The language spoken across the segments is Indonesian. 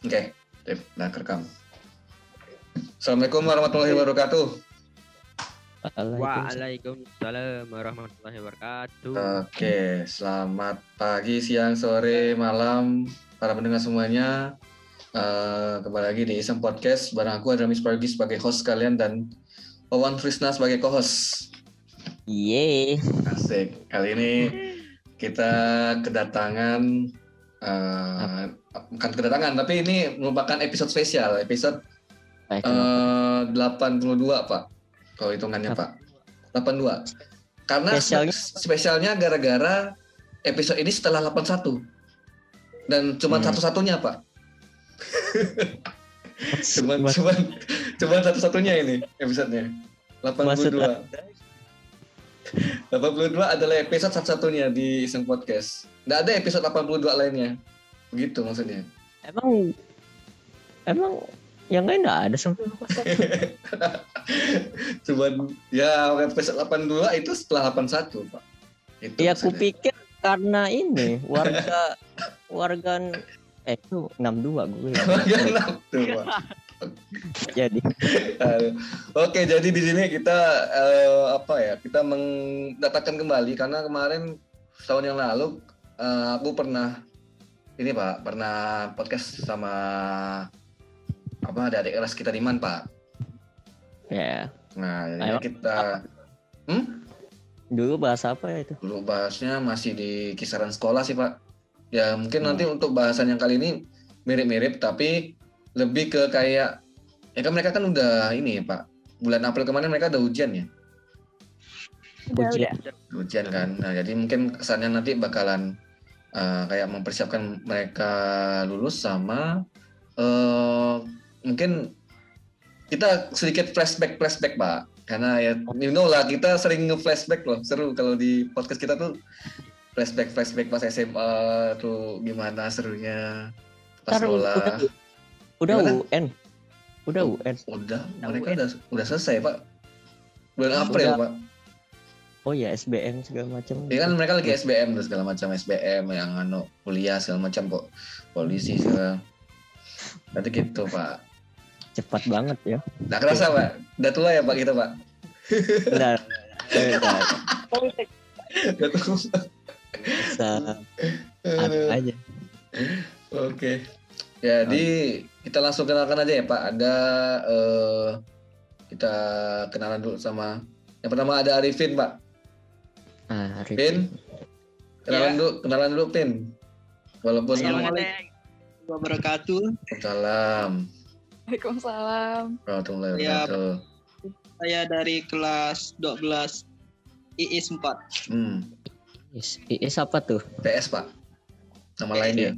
Oke, nah kerekam. Assalamualaikum warahmatullahi wabarakatuh. Waalaikumsalam warahmatullahi wabarakatuh. Oke, selamat pagi, siang, sore, malam para pendengar semuanya. Kembali lagi di Iseng Podcast bareng aku Adramis Pargi sebagai host kalian dan Wawan Trisna sebagai co-host. Yeay. Asik. Kali ini kita kedatangan bukan kedatangan, tapi ini merupakan episode spesial, episode 82 Pak, kalau hitungannya Pak, 82. Karena spesialnya gara-gara episode ini setelah 81 dan cuma satu-satunya Pak. cuman satu-satunya ini episodenya 82. 82 adalah episode satu-satunya di Iseng Podcast. Nggak ada episode 82 lainnya. Begitu maksudnya. Emang yang lain nggak ada sampai 81. Cuman ya episode 82 itu setelah 81 Pak. Iya aku pikir karena ini warga itu 62 gue. Warga 62 Pak. Jadi oke, jadi di sini kita kita mendatangkan kembali karena kemarin tahun yang lalu aku pernah podcast sama adik kelas kita Diman Pak. Ya. Nah, jadi kita dulu bahas apa ya itu? Dulu bahasnya masih di kisaran sekolah sih Pak. Ya mungkin nanti untuk bahasan yang kali ini mirip-mirip tapi lebih ke kayak kan mereka kan udah ini ya Pak. Bulan April kemarin mereka ada ujian ya. Ujian kan. Nah, jadi mungkin kesannya nanti bakalan kayak mempersiapkan mereka lulus sama mungkin kita sedikit flashback Pak. Karena ya you know lah kita sering nge-flashback loh. Seru kalau di podcast kita tuh flashback pas SMA tuh gimana serunya pas sekolah. Udah gimana? UN. Udah UN. Mereka udah selesai Pak. Bulan April Pak. Oh ya SBM segala macam. Iya kan mereka lagi SBM terus segala macam SBM yang kuliah segala macam kok polisi segala. Nanti gitu Pak. Cepat banget ya. Nggak kerasa Pak. Udah tua ya Pak kita Pak. Udah. Udah tua. Ada aja. Oke. Jadi kita langsung kenalkan aja ya Pak. Ada kita kenalan dulu sama yang pertama ada Arifin Pak. Arifin. Kenalan dulu Pin. Walaupun Assalamualaikum wabarakatuh. Waalaikumsalam. Warahmatullahi Ya, wabarakatuh. saya dari kelas 12 IIS 4. IIS apa tuh? PS Pak. Nama lainnya.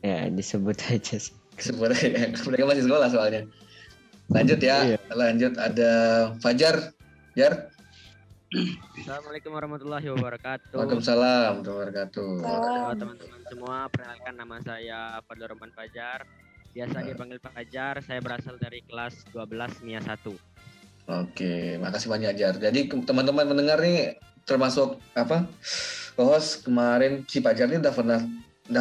Ya disebut aja sih. Sebenarnya mereka masih sekolah soalnya. Lanjut ya. Iya. Lanjut ada Fajar. Jar. Assalamualaikum warahmatullahi wabarakatuh. Waalaikumsalam warahmatullahi wabarakatuh. Halo teman-teman semua, perkenalkan nama saya Fadlur Rahman Fajar. Biasa dipanggil Fajar. Saya berasal dari kelas 12 MIA 1. Oke, makasih banyak Jar. Jadi teman-teman mendengar nih termasuk host kemarin si Fajar ini udah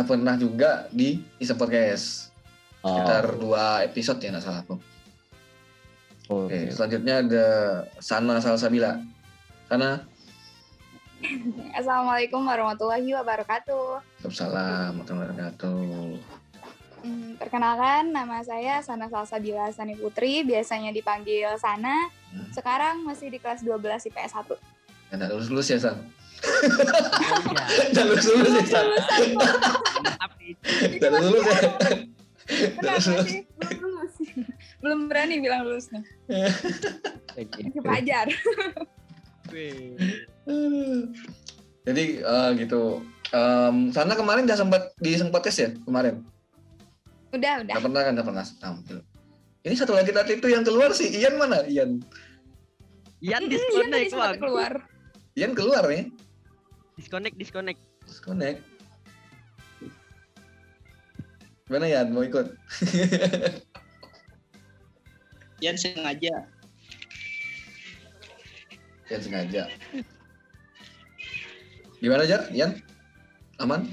pernah juga di Iseng Podcast. Sekitar 2 episode ya nggak salah aku. Oke, selanjutnya ada Sana Salsabila. Sana. Assalamualaikum warahmatullahi wabarakatuh. Waalaikumsalam warahmatullahi wabarakatuh. Perkenalkan, nama saya Sana Salsabila Sani Putri, biasanya dipanggil Sana. Sekarang masih di kelas 12 IPS 1. Nggak lulus ya San? Nggak lulus ya San? Nggak lulus ya? Belum berani bilang lulusnya. Masih Fajar. Jadi gitu. Sana kemarin udah sempat di Iseng Podcast ya kemarin? Udah. Udah pernah tampil. Ini satu lagi tadi itu yang keluar sih. Ian mana? Ian disconnect Bang. Ian keluar nih. Disconnect. Gimana Ian mau ikut? Ian sengaja. Gimana Jar? Ian? Aman?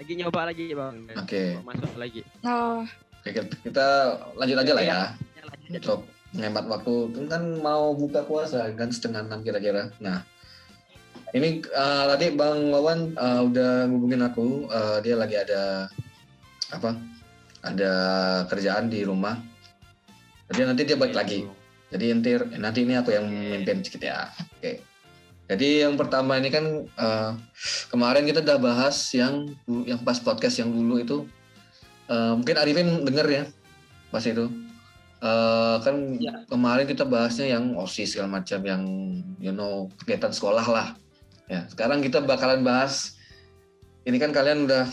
Lagi nyoba lagi bang. Oke. Mau masuk lagi. Oh, Oke, kita lanjut aja lah ya. Ya, lanjut aja. Untuk menghemat waktu, kan mau buka puasa kan 5:30 kira-kira. Nah, ini tadi Bang Wawan udah ngubungin aku, dia lagi ada apa? Ada kerjaan di rumah. Jadi nanti dia balik lagi. Jadi nanti ini aku yang memimpin sedikit ya. Oke. Jadi yang pertama ini kan kemarin kita udah bahas yang pas podcast yang dulu itu, mungkin Arifin denger ya pas itu. Kan Ya. kemarin kita bahasnya yang OSIS segala macam, yang kegiatan sekolah lah. Ya, sekarang kita bakalan bahas ini kan kalian udah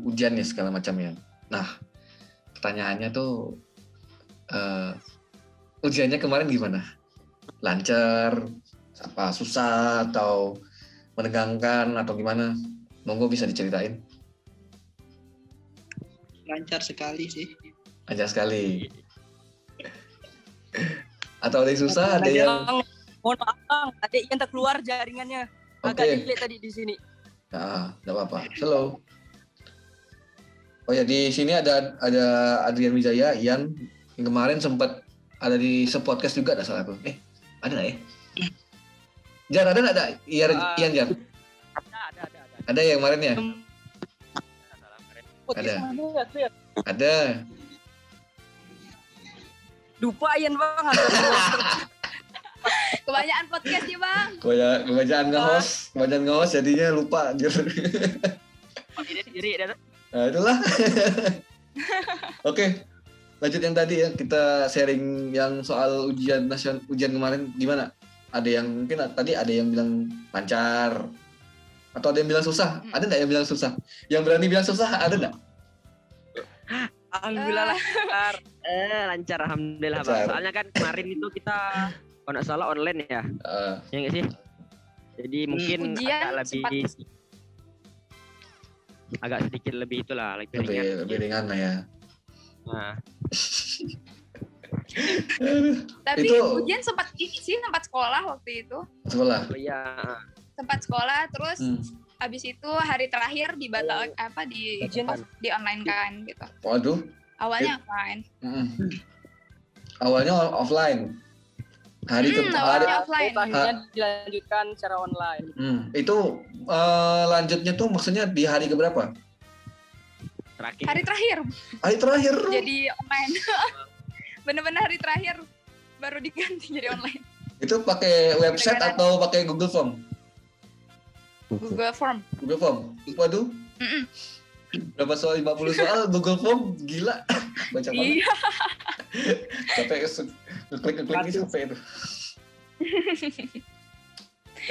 ujian nih segala macam ya. Nah, pertanyaannya tuh ujiannya kemarin gimana? Lancar, apa susah atau menegangkan atau gimana? Monggo bisa diceritain. Lancar sekali sih. Aja sekali. Atau ada yang susah, ada yang Mohon maaf bang, tadi Ian tak keluar jaringannya. Agak Oke. jelek tadi di sini. Nah, enggak apa-apa. Slow. Oh ya, di sini ada Adrian Wijaya, Ian yang kemarin sempat ada di sepodcast juga, ada salah aku. Ada nggak ya? Jar, ada nggak ada? Ian Jar. Ada. Ada yang kemarin ya? Salah kemarin. Podcast Ada. mana ya, clear. Ada. Lupa Ian bang. kebanyakan podcast ya Bang. Kebanyakan nge-host jadinya lupa anjir. Ini sendiri ada. Nah, itulah. Oke. Lanjut yang tadi ya, kita sharing yang soal ujian kemarin gimana? Ada yang mungkin tadi ada yang bilang lancar atau ada yang bilang susah? Ada nggak yang bilang susah? Yang berani bilang susah ada nggak? Alhamdulillah lancar. Lancar alhamdulillah Lancar. bang. Soalnya kan kemarin itu kita kalau nggak salah online ya. Ya nggak sih? Jadi mungkin Ujian agak sedikit lebih itulah lebih ringan. Lebih ringan lah ya. Nah, Tapi Itu- ujian sempat sekolah waktu itu. Sekolah. oh iya. Sempat sekolah terus habis itu hari terakhir dibatal Ujian di online kan gitu. Waduh. Awalnya offline. Awalnya offline. Awalnya offline. akhirnya dilanjutkan secara online. Itu lanjutnya tuh maksudnya di hari keberapa? Terakhir. Hari terakhir Hari terakhir. jadi online. Bener-bener hari terakhir baru diganti jadi online. Itu pakai website atau pakai Google Form? Google Form. Google Form. Waduh. Mm-mm. Berapa soal 50 soal Google Form gila. Baca banget. Iya. Sampai ngeklik ini sampai itu.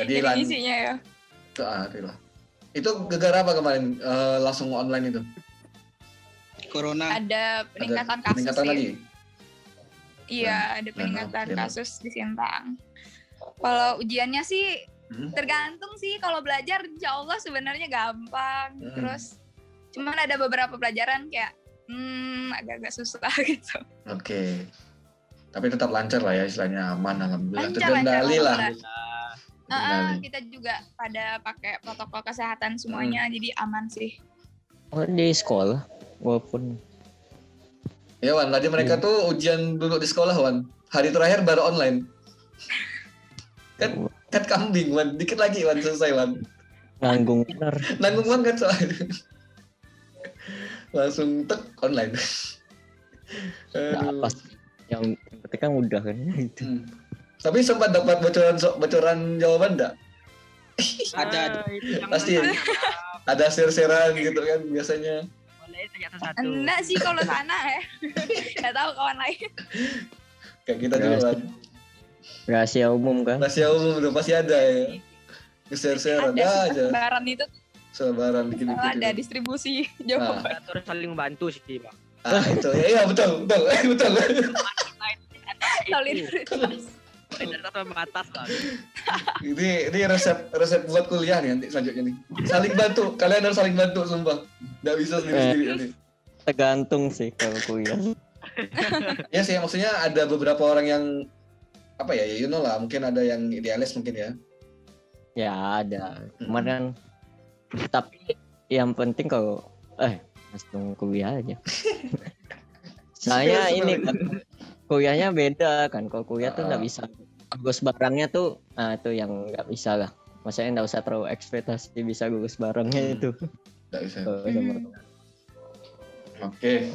Jadi Jadi isinya ya. itulah. Itu gara-gara apa kemarin langsung online itu? Corona. Ada peningkatan kasus peningkatan sih. lagi. Iya, ada peningkatan oke. kasus di Sintang. Kalau ujiannya sih tergantung sih. Kalau belajar insya Allah sebenarnya gampang. Terus cuman ada beberapa pelajaran kayak agak-agak susah gitu. Oke. Tapi tetap lancar lah ya, istilahnya aman alhamdulillah. Lancar, Terkendali lah. alhamdulillah. Kita juga pada pakai protokol kesehatan semuanya, jadi aman sih. Oh, di sekolah walaupun Ya Wan, tadi mereka tuh ujian dulu di sekolah Wan. Hari terakhir baru online. Kan kambing Wan, dikit lagi Wan selesai Wan. nanggung bener. Nanggung banget soalnya. Langsung tek online. Nah, Aduh. pas yang penting kan udah kan itu. Tapi sempat dapat bocoran jawaban enggak? Ada. Itu yang Pasti. nanya, Ada share-sharean gitu kan biasanya. boleh tanya satu-satu. Enggak sih kalau sana ya. Nggak tahu kawan lain. Kayak kita dulu Wan. Rahasia umum kan. Rahasia umum udah pasti ada ya. Share-share ada aja. Lebaran itu Selebaran dikit-dikit. ada gitu. distribusi jawaban. Kita harus saling membantu sih bang. Itu ya, iya betul. Solidaritas. Solidaritas sama atas lah. Ini resep buat kuliah nih nanti selanjutnya nih. Saling bantu, kalian harus saling bantu sumpah. Nggak bisa sendiri-sendiri nanti. Tergantung sih kalau kuliah. Ya sih, maksudnya ada beberapa orang yang apa ya, you know lah, mungkin ada yang idealis mungkin ya. Ya ada. Kemarin kan tapi yang penting kalau langsung kuliah aja. Soalnya ini kan kuliahnya beda kan. Kalau kuliah tuh nggak bisa gugus barangnya tuh, itu yang nggak bisa lah. Maksudnya nggak usah terlalu ekspektasi bisa gugus barangnya itu. Nggak bisa. Oke.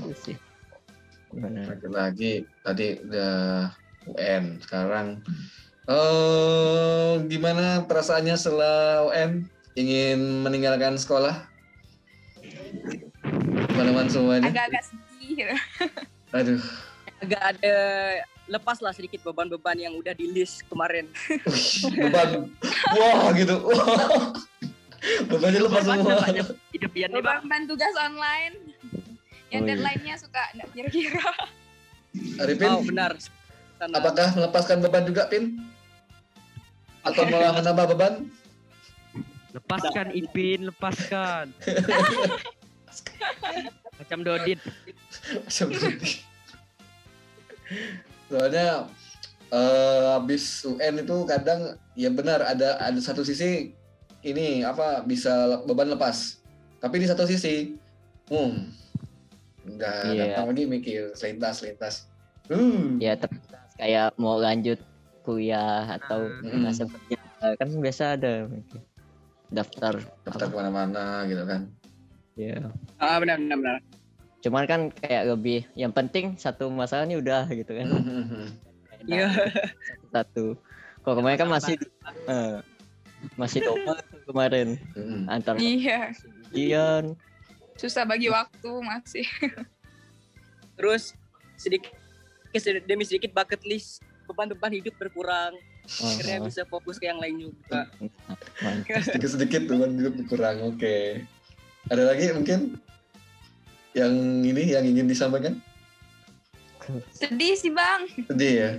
Lagi tadi udah UN. Sekarang gimana perasaannya setelah UN? Ingin meninggalkan sekolah? Teman-teman semuanya. Agak-agak sedih. Aduh. Agak ada lepas lah sedikit beban-beban yang udah di list kemarin. Beban. Wah gitu. Wah. Bebannya lepas semua. Beban tugas online. Yang deadline-nya suka nggak kira-kira. Arifin, benar. Apakah melepaskan beban juga, Pin? Atau malah menambah beban? Lepaskan Ipin, lepaskan. Macam Dodit. Soalnya habis UN itu kadang ya benar ada satu sisi ini bisa beban lepas. Tapi di satu sisi nggak datang lagi mikir selintas. Ya terus kayak mau lanjut kuliah atau masa kerja kan biasa ada daftar kemana-mana gitu kan. Iya. Benar. Cuman kan kayak lebih yang penting satu masalah ini udah gitu kan. Iya. Satu. Kalau kemarin kan masih double kemarin antar ujian. Susah bagi waktu masih. Terus demi sedikit bucket list beban-beban hidup berkurang. Akhirnya bisa fokus ke yang lain juga. Sedikit beban hidup berkurang. Oke. Ada lagi mungkin yang ingin disampaikan? Sedih sih Bang. Sedih ya.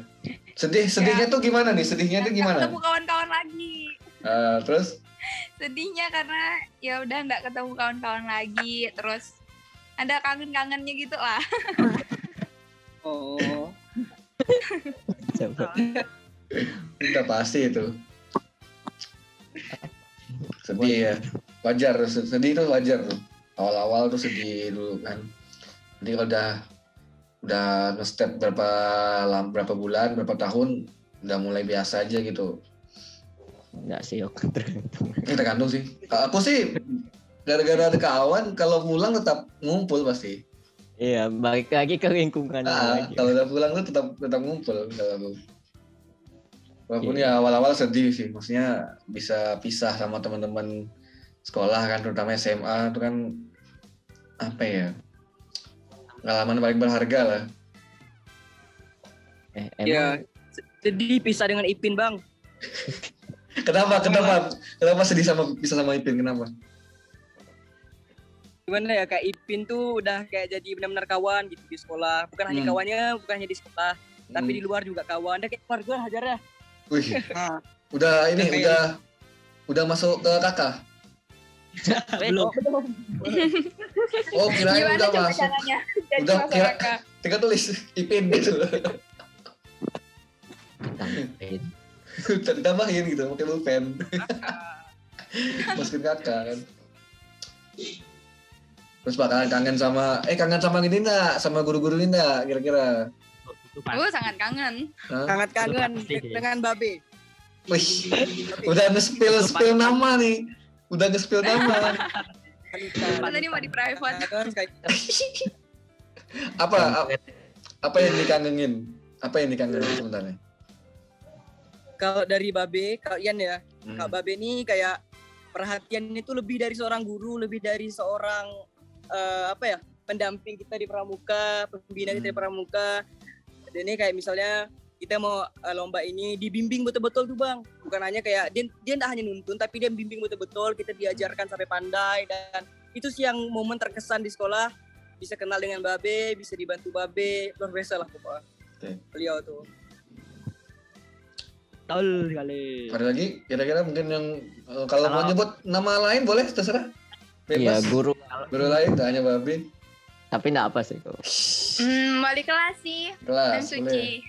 Sedihnya tuh gimana nih? Sedihnya tuh gimana? Ketemu kawan-kawan lagi. Terus? Sedihnya karena ya udah nggak ketemu kawan-kawan lagi, terus ada kangen-kangennya gitu lah. Oh. Udah pasti itu. Sedih ya. Wajar, sedih itu wajar tuh. Awal-awal tuh sedih dulu kan. Jadi kalau udah nge-step berapa bulan, berapa tahun, udah mulai biasa aja gitu. Enggak sih, tergantung. Tergantung sih. Aku sih gara-gara ada kawan, kalau pulang tetap ngumpul pasti. Iya, balik lagi ke lingkungan lagi. Kalau udah pulang tuh tetap ngumpul kalau aku. Walaupun ya awal-awal sedih sih, maksudnya bisa pisah sama teman-teman sekolah kan, terutama SMA itu kan pengalaman paling berharga lah. Ya, sedih pisah dengan Ipin Bang. Kenapa sedih pisah sama Ipin, kenapa? Gimana ya, kayak Ipin tuh udah kayak jadi benar-benar kawan gitu di sekolah. Bukan hanya kawannya, bukan hanya di sekolah, tapi di luar juga kawan. Udah kayak keluarga hajarnya. Wih, udah masuk ke kakak? Belum. Oh, kirain udah masuk. Udah kira tinggal tulis Ipin gitu. Ditambahin gitu, pakai pulpen. Masukin kakak kan. Terus bakalan kangen sama ini enggak? Sama guru-guru ini enggak kira-kira? Sangat kangen. Sangat kangen dengan Babe. Wih, udah nge-spill nama nih. Udah nge-spill nama. Tadi mau di private. Apa yang dikangenin? Apa yang dikangenin sebenarnya? Kalau dari Babe, Kak Ian ya. Kak Babe ini kayak perhatian itu lebih dari seorang guru, lebih dari seorang pendamping kita di pramuka, pembina kita di pramuka. Dan ini kayak misalnya kita mau lomba ini dibimbing betul-betul tuh Bang. Bukan hanya kayak dia tidak hanya nuntun, tapi dia bimbing betul-betul, kita diajarkan sampai pandai. Dan itu sih yang momen terkesan di sekolah, bisa kenal dengan Babe, bisa dibantu Babe, luar biasa lah pokoknya. Beliau tuh. Betul sekali. Ada lagi kira-kira mungkin yang kalau mau nyebut nama lain boleh terserah. Iya, guru lain, tak hanya Babe. Tapi enggak apa sih kok. Wali kelas sih. Mem Suci.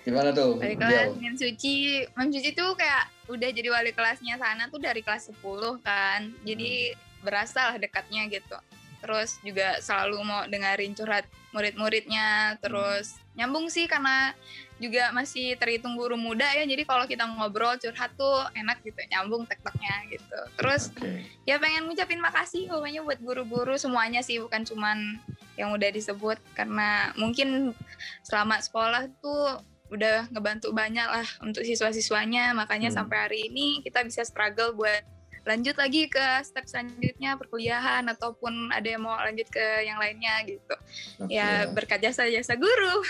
Gimana tuh? Wali kelas Mem Suci tuh kayak udah jadi wali kelasnya sana tuh dari kelas 10 kan. Jadi berasa lah dekatnya gitu. Terus juga selalu mau dengerin curhat murid-muridnya, terus nyambung sih karena juga masih terhitung guru muda ya, jadi kalau kita ngobrol curhat tuh enak gitu, nyambung tektoknya gitu. Terus ya pengen ngucapin makasih pokoknya buat guru-guru semuanya sih, bukan cuman yang udah disebut, karena mungkin selama sekolah tuh udah ngebantu banyak lah untuk siswa-siswanya, makanya sampai hari ini kita bisa struggle buat lanjut lagi ke step selanjutnya perkuliahan ataupun ada yang mau lanjut ke yang lainnya gitu. Ya berkat jasa-jasa guru.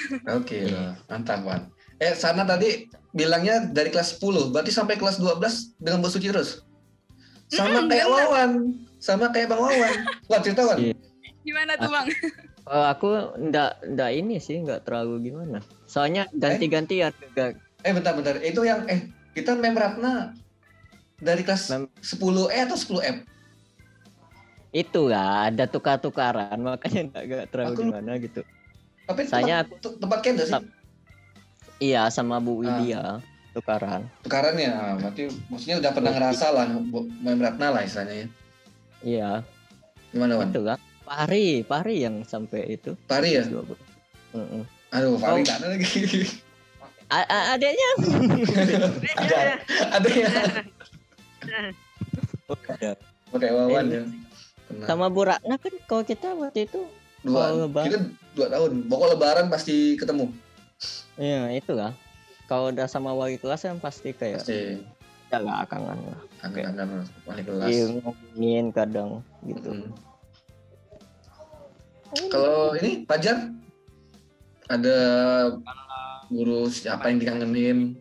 Mantap, Wan. Sana tadi bilangnya dari kelas 10, berarti sampai kelas 12 dengan Bu Suci terus? Sama kayak Wawan, sama kayak Bang Wawan. Wah, cerita Wan. Gimana tuh Bang? Aku enggak ini sih, enggak terlalu gimana. Soalnya ganti-gantian. Bentar. Itu yang kita Mem Ratna dari kelas 10E atau 10F? Itu lah, ada tukar-tukaran, makanya enggak terlalu gimana gitu. Tapi tempat Kenda sih? Iya, sama Bu Widya tukaran. Tukarannya, berarti maksudnya udah pernah ngerasa lah Mem Ratna lah istilahnya ya? Iya. Gimana Wan? Itu kan, Pari yang sampai itu. Pari ya? Aduh, Pari tak ada lagi. Adanya. Adanya. Oke, Wawan ya. Sama Bu Ratna kan kalau kita waktu itu kita 2 tahun. Pokok lebaran pasti ketemu. Iya, itu lah. Kalau udah sama wali kelas kan pasti kayak lah kangen lah. Kangen wali kelas. Iya, ngomongin kadang gitu. Kalau ini Fajar ada guru siapa yang dikangenin?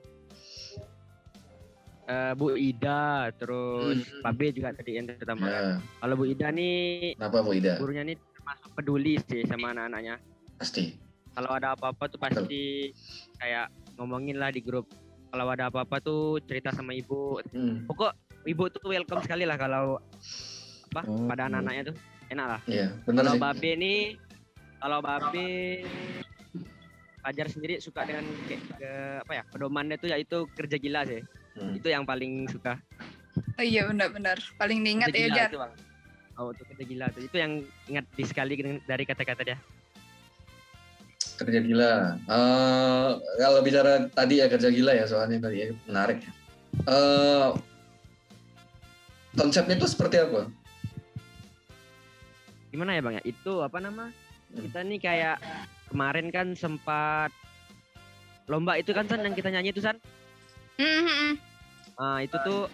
Bu Ida, terus Pak B juga tadi yang terutama. Kalau Bu Ida nih, kenapa Bu Ida? Gurunya nih termasuk peduli sih sama anak-anaknya. Pasti. Kalau ada apa-apa tuh pasti kayak ngomongin lah di grup. Kalau ada apa-apa tuh cerita sama ibu. Pokok ibu tuh welcome sekali lah kalau pada anak-anaknya tuh enak lah. Iya, benar sih. Kalau Babe Fajar sendiri suka dengan pedomannya tuh yaitu kerja gila sih. Itu yang paling suka. Oh iya benar-benar paling diingat ya Jar. Itu kerja gila tuh. Itu yang ingat di sekali dari kata-kata dia. Kerja gila. Kalau bicara tadi ya kerja gila ya, soalnya tadi ya menarik. Konsepnya itu seperti apa? Gimana ya Bang ya? Itu apa nama? Kita nih kayak kemarin kan sempat lomba itu kan San yang kita nyanyi itu San. Nah, itu tuh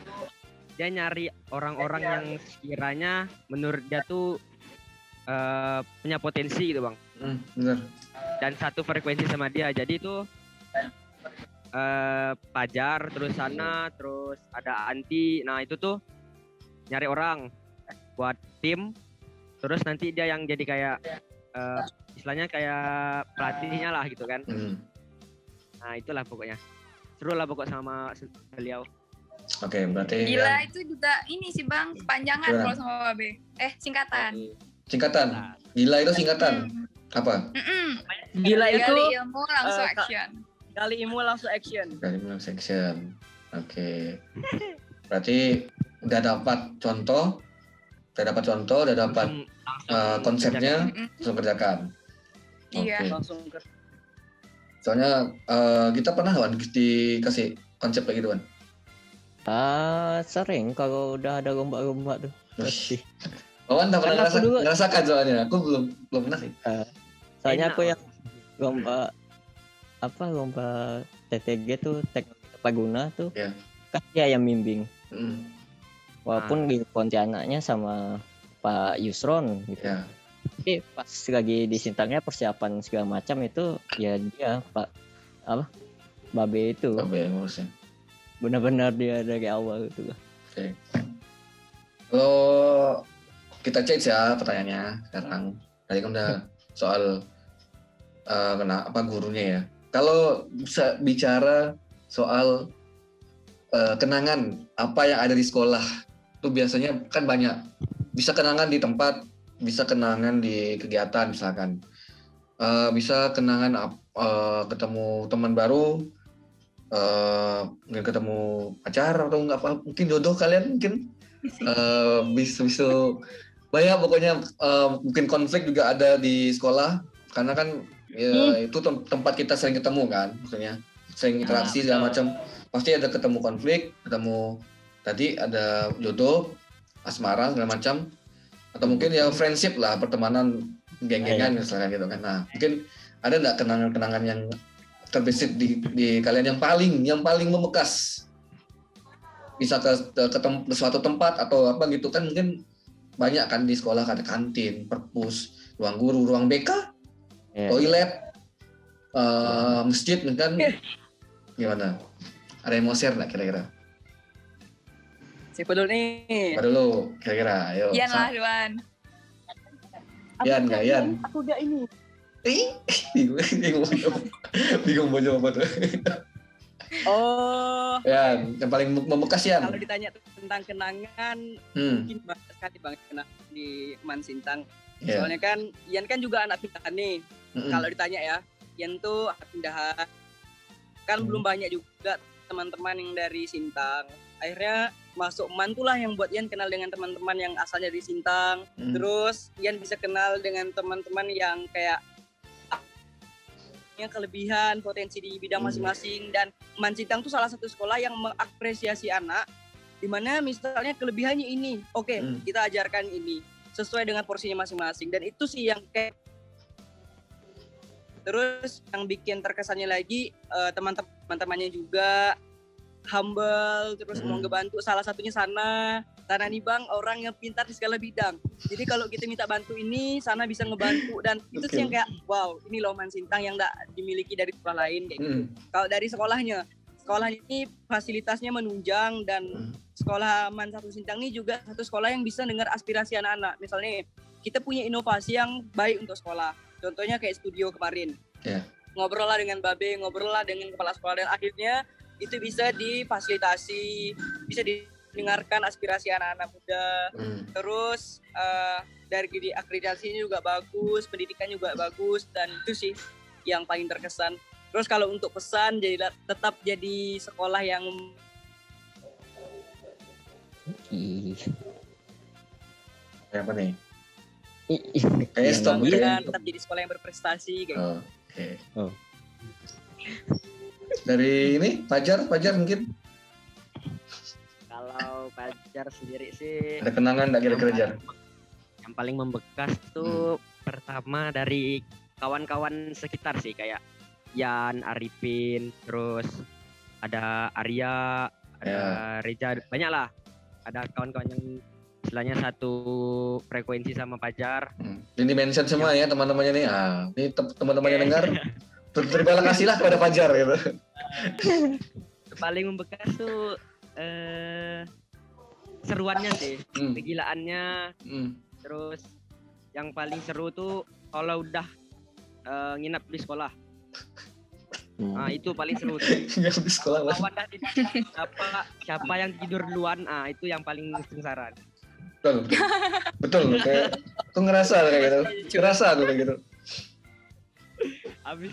dia nyari orang-orang yang sekiranya menurut dia tuh punya potensi gitu Bang. Benar. Dan satu frekuensi sama dia. Jadi itu Fajar, terus Sana, terus ada Anti. Nah itu tuh nyari orang buat tim. Terus nanti dia yang jadi kayak istilahnya kayak pelatihnya lah gitu kan. Nah itulah pokoknya. Seru lah pokok sama beliau. Oke, berarti gila itu juga ini sih Bang, kepanjangan kalau sama Babe. Singkatan. Gila itu singkatan. Apa? Gila itu gali ilmu langsung action. Gali ilmu langsung action. Oke. Berarti udah dapat contoh, udah dapat konsepnya, langsung kerjakan. Iya. Langsung kerja. Soalnya kita pernah Wan dikasih konsep kayak gitu Wan. Sering kalau udah ada lomba-lomba tuh. Pasti. Wawan tak pernah ngerasakan soalnya. Aku belum pernah sih. Soalnya aku yang lomba TTG tuh teknologi terbaguna tuh. Yeah. Kan dia yang bimbing. Walaupun di Pontianaknya sama Pak Yusron gitu. Yeah. Tapi pas lagi di Sintangnya persiapan segala macam itu ya dia Pak Babe itu. Babe ngurusnya. Benar-benar dia dari awal gitu lah. Oke. Kalau kita change ya pertanyaannya sekarang. Tadi kan udah soal kenapa gurunya ya. Kalau bisa bicara soal kenangan apa yang ada di sekolah, itu biasanya kan banyak. Bisa kenangan di tempat, bisa kenangan di kegiatan misalkan. Bisa kenangan ketemu teman baru, mungkin ketemu pacar atau nggak apa, mungkin jodoh kalian mungkin Bisa banyak pokoknya, mungkin konflik juga ada di sekolah karena kan ya, itu tempat kita sering ketemu kan, maksudnya sering interaksi segala macam, pasti ada ketemu konflik, ketemu tadi ada jodoh, asmara segala macam, atau mungkin ya friendship lah, pertemanan geng-gengan misalkan gitu kan. Nah mungkin ada nggak kenangan-kenangan yang terbesit di kalian yang paling membekas, bisa ke suatu tempat atau apa gitu kan, mungkin banyak kan di sekolah, ada kantin, perpus, ruang guru, ruang BK, toilet, masjid kan, gimana? Ada yang mau share nggak kira-kira? Siapa dulu nih? Siapa dulu kira-kira? Ayo. Ian lah duluan. Ian nggak Ian? Aku udah ini. Bingung mau jawab apa tuh. Oh. Ian, yang paling membekas Ian. Kalau ditanya tentang kenangan, mungkin banyak sekali banget kenangan di Man Sintang. Soalnya kan Ian kan juga anak pindahan nih. Kalau ditanya ya, Ian tuh anak pindahan. Kan belum banyak juga teman-teman yang dari Sintang. Akhirnya masuk Man tuh lah yang buat Ian kenal dengan teman-teman yang asalnya dari Sintang. Terus Ian bisa kenal dengan teman-teman yang kayak yang kelebihan, potensi di bidang masing-masing. Dan Man Sintang tuh salah satu sekolah yang mengapresiasi anak, dimana misalnya kelebihannya ini, kita ajarkan ini sesuai dengan porsinya masing-masing. Dan itu sih yang kayak, terus yang bikin terkesannya lagi, teman-temannya juga humble, terus mau ngebantu. Salah satunya Sana nih Bang, orang yang pintar di segala bidang. Jadi kalau kita minta bantu ini, Sana bisa ngebantu. Dan itu sih yang kayak, wow, ini loh Man Sintang yang gak dimiliki dari sekolah lain kayak gitu. Kalau dari sekolah ini fasilitasnya menunjang, dan sekolah Man 1 Sintang ini juga satu sekolah yang bisa dengar aspirasi anak-anak. Misalnya kita punya inovasi yang baik untuk sekolah. Contohnya kayak studio kemarin. Ngobrol lah dengan Babe, ngobrol lah dengan kepala sekolah, dan akhirnya itu bisa difasilitasi, bisa didengarkan aspirasi anak-anak muda. Terus dari akreditasinya juga bagus, pendidikan juga bagus, dan itu sih yang paling terkesan. Terus kalau untuk pesan, tetap jadi sekolah yang apa nih? tetap jadi sekolah yang berprestasi kayak gitu. Dari ini Fajar mungkin. Kalau Fajar sendiri sih Ada kenangan nggak kira-kira Jar? Yang paling membekas tuh pertama dari kawan-kawan sekitar sih, kayak Yan, Arifin, terus ada Arya, ada Reza, banyak lah. Ada kawan-kawan yang istilahnya satu frekuensi sama Fajar. Ini mention semua ya teman-temannya nih. Ini teman-temannya dengar. Terima kasih lah kepada Fajar gitu. Paling membekas tuh seruannya sih, kegilaannya. Terus yang paling seru tuh kalau udah nginap di sekolah. Nah, itu paling seru tuh. Nginap di sekolah lah. Siapa yang tidur duluan, itu yang paling sengsara. Betul. Kayak tuh ngerasa kayak gitu. Ngerasa tuh kayak gitu. Habis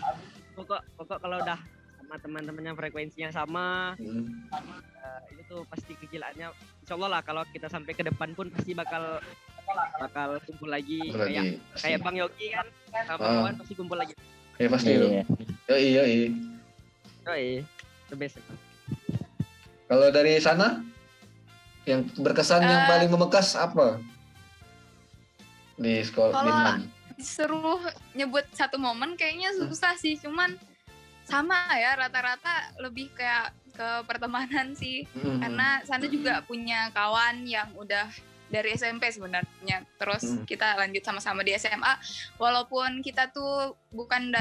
pokok kalau udah sama teman-temannya frekuensinya sama, itu tuh pasti kegilaannya. Insyaallah lah kalau kita sampai ke depan pun pasti bakal kumpul lagi. Kayak Bang Yogi kan sama kawan pasti kumpul lagi. Ya pasti itu. Yoi. The best. Kalau dari Sana yang berkesan yang paling membekas apa? Di sekolah di Man. Disuruh nyebut satu momen kayaknya susah sih, cuman sama ya, rata-rata lebih kayak ke pertemanan sih. Karena Sana juga punya kawan yang udah dari SMP sebenarnya, terus kita lanjut sama-sama di SMA, walaupun kita tuh bukan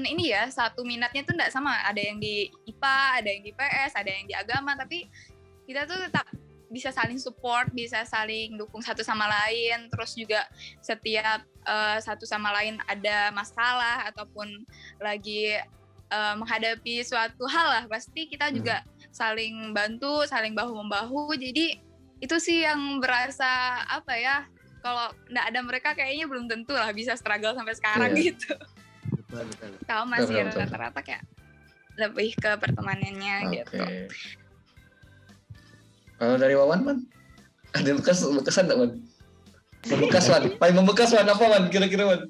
ini ya, satu minatnya tuh enggak sama, ada yang di IPA, ada yang di PS, ada yang di agama, tapi kita tuh tetap bisa saling support, bisa saling dukung satu sama lain. Terus juga setiap satu sama lain ada masalah ataupun lagi menghadapi suatu hal lah, pasti kita juga saling bantu, saling bahu-membahu. Jadi itu sih yang berasa apa ya, kalau nggak ada mereka kayaknya belum tentu lah bisa struggle sampai sekarang gitu. Betul. Kalau masih rata-rata kayak lebih ke pertemanannya gitu. Kalau dari Wawan, Man? Ada bekesan enggak, Wan? Membekas, Wan. Paling membekas, Wan, apa, Wan? Kira-kira, Wan.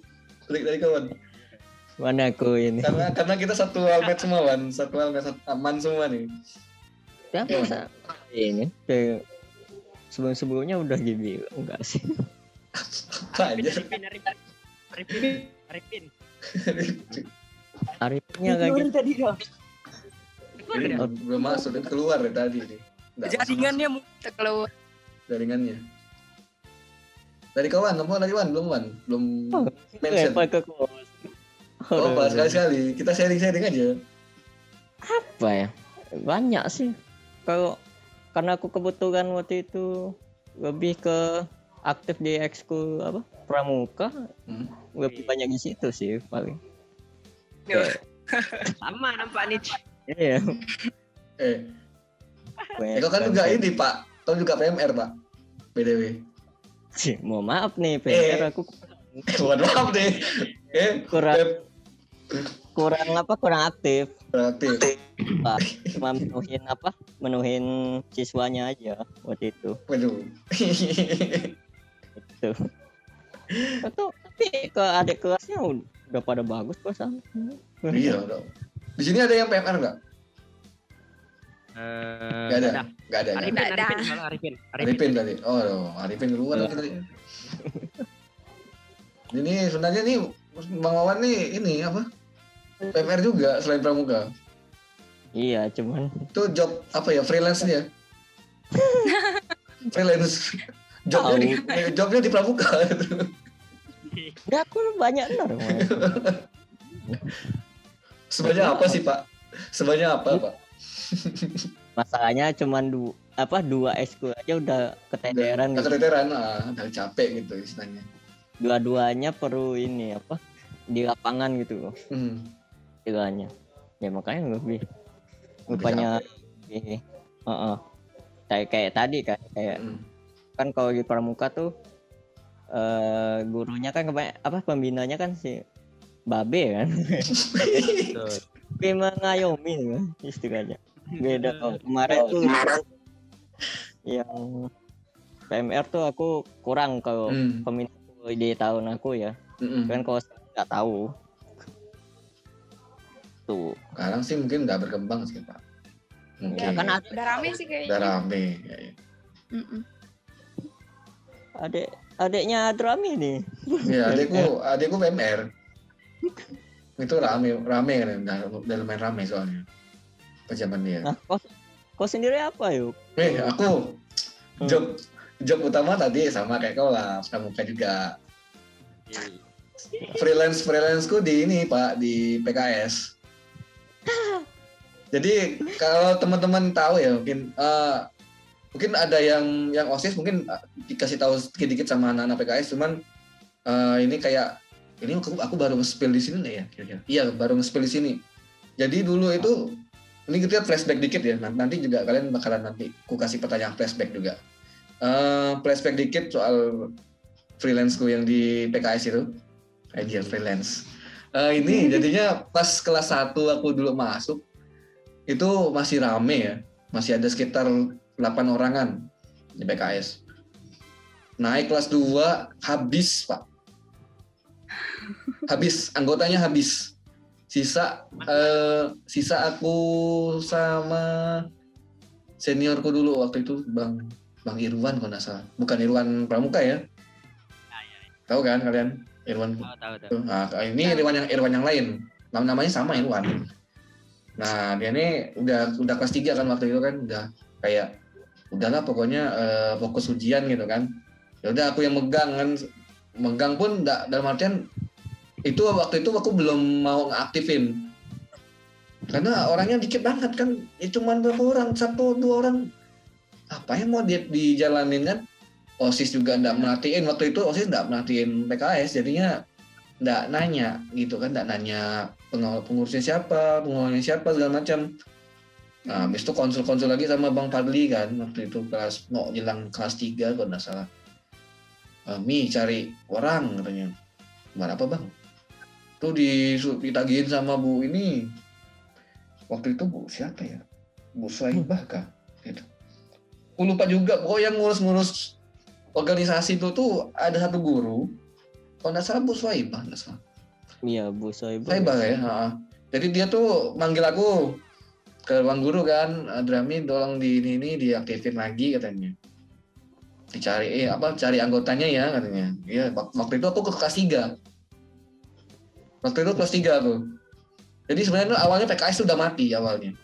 Dari kawan. Mana aku ini? Karena kita satu almet semua, Wan. Satu almet aman semua nih. Ya masa ini kayak sebelum-sebelumnya udah gitu enggak sih? Apa aja. Arifin. Arifnya kayak gitu. tadi dong. Belum masuk, dan keluar dari tadi nih. Jaringannya Keluar. Jaringannya. Dari kawan, apa dari Wan? Belum mention. Oh, pas sekali-sekali. Kita sharing-sharing aja. Apa ya? Banyak sih. Karena aku kebetulan waktu itu lebih ke aktif di ekskul apa? Pramuka. Lebih banyak di situ sih paling. Sama nampak nih. Iya. Kau kan juga ini, Pak. Kau juga PMR, Pak. BDW. Mohon maaf nih, PR aku Mohon maaf nih. kurang aktif. Berarti. Pak, cuma menuhin siswanya aja waktu itu. Waduh. Itu. Tapi ke adik kelasnya udah pada bagus kok sama. Iya, dong. Di sini ada yang PMR enggak? Enggak ada. Arifin tadi. Oh, Arifin keluar tadi. Ini sebenarnya nih Bang Wawan nih ini apa? PMR juga selain pramuka. Iya, cuman Itu job apa ya? Freelance dia. Freelance. Jobnya di pramuka. enggak aku banyak benar. Sebanyak apa sih, Pak? Sebanyak apa, Pak? Masalahnya cuman dua ekskul aja udah keteteran. Udah keteteran, udah capek gitu istilahnya. Dua-duanya perlu ini apa? Di lapangan gitu loh. Istilahnya. Ya makanya lebih rupanya ini. Kayak tadi kan kan kalau di pramuka tuh gurunya kan pembinanya kan si Babe kan. Babe mengayomi kan istilahnya. Beda kalau kemarin tuh yang PMR tuh aku kurang kalau peminat di tahun aku ya. Kan kalau nggak tahu tuh. Sekarang sih mungkin nggak berkembang sih, Pak. Mungkin. Ya, kan Udah rame sih kayaknya. Udah rame. Adiknya Adrami nih. Iya, adikku PMR. Itu rame kan, udah lumayan rame soalnya. Pejaman dia. Nah, kau sendiri apa yuk? Aku job utama tadi sama kayak kau lah, pramuka juga. Freelanceku di ini, Pak, di PKS. Jadi kalau teman-teman tahu ya mungkin ada yang OSIS mungkin dikasih tahu sedikit sama anak-anak PKS, cuman ini kayak ini aku baru nge-spill di sini nih ya kira-kira. Iya, baru nge-spill di sini. Jadi dulu itu ini kita flashback dikit ya. Nanti juga kalian bakalan nanti aku kasih pertanyaan flashback juga. Flashback dikit soal freelanceku yang di PKS itu. Aja freelance. Ini jadinya pas kelas 1 aku dulu masuk itu masih rame ya. Masih ada sekitar 8 orangan di PKS. Naik kelas 2 habis, Pak. Habis, anggotanya habis. Sisa aku sama seniorku dulu waktu itu Bang Irwan kalau nggak salah. Bukan Irwan Pramuka ya. Tahu kan kalian? Irwan. Tahu. Nah, ini Irwan yang lain. Namanya sama Irwan. Nah, dia ini udah kelas 3 kan waktu itu kan, udah kayak udahlah pokoknya fokus ujian gitu kan. Ya udah aku yang megang pun enggak, dalam artian itu waktu itu aku belum mau ngaktifin. Karena orangnya dikit banget kan. Ya cuman berapa orang? 1-2 orang. Apa yang mau dijalanin kan? OSIS juga enggak merhatiin waktu itu, OSIS enggak merhatiin PKS, jadinya enggak nanya gitu kan, enggak nanya pengurusnya siapa, pengurusnya siapa segala macam. Nah, habis itu konsul lagi sama Bang Fadli kan waktu itu mau jelang kelas 3 kalau enggak salah. Mi cari orang katanya. Gimana apa, Bang? Tuh ditagihin sama Bu ini. Waktu itu Bu siapa ya? Bu Sulaibah kah? Gitu. Aku lupa juga. Pokoknya yang ngurus-ngurus organisasi itu tuh ada satu guru. Kalau nggak salah Bu Swaibah, nggak salah. Iya, Bu Soibah. Swaibah ya. Jadi dia tuh manggil aku ke ruang guru kan, Drami tolong di ini diaktifin lagi katanya. Dicari cari anggotanya ya katanya. Iya, waktu itu aku ke kelas 3. Waktu itu kelas 3 tuh. Jadi sebenarnya awalnya PKS sudah mati awalnya.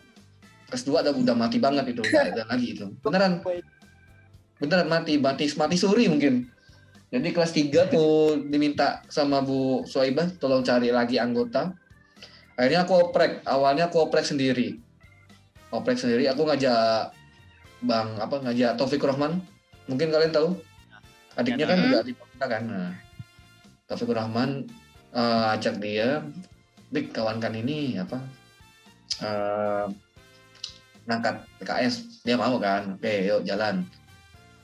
Kelas 2 udah mati banget itu, enggak ada lagi itu. Beneran mati suri mungkin. Jadi kelas 3 tuh diminta sama Bu Swaibah tolong cari lagi anggota. Akhirnya aku oprek sendiri. Aku ngajak ngajak Taufik Rahman. Mungkin kalian tahu. Adiknya kan juga di kita kan. Nah, Taufik Rahman ajak dia, "Dik, kawankan ini ngangkat PKS." Dia mau kan. Oke, yuk jalan.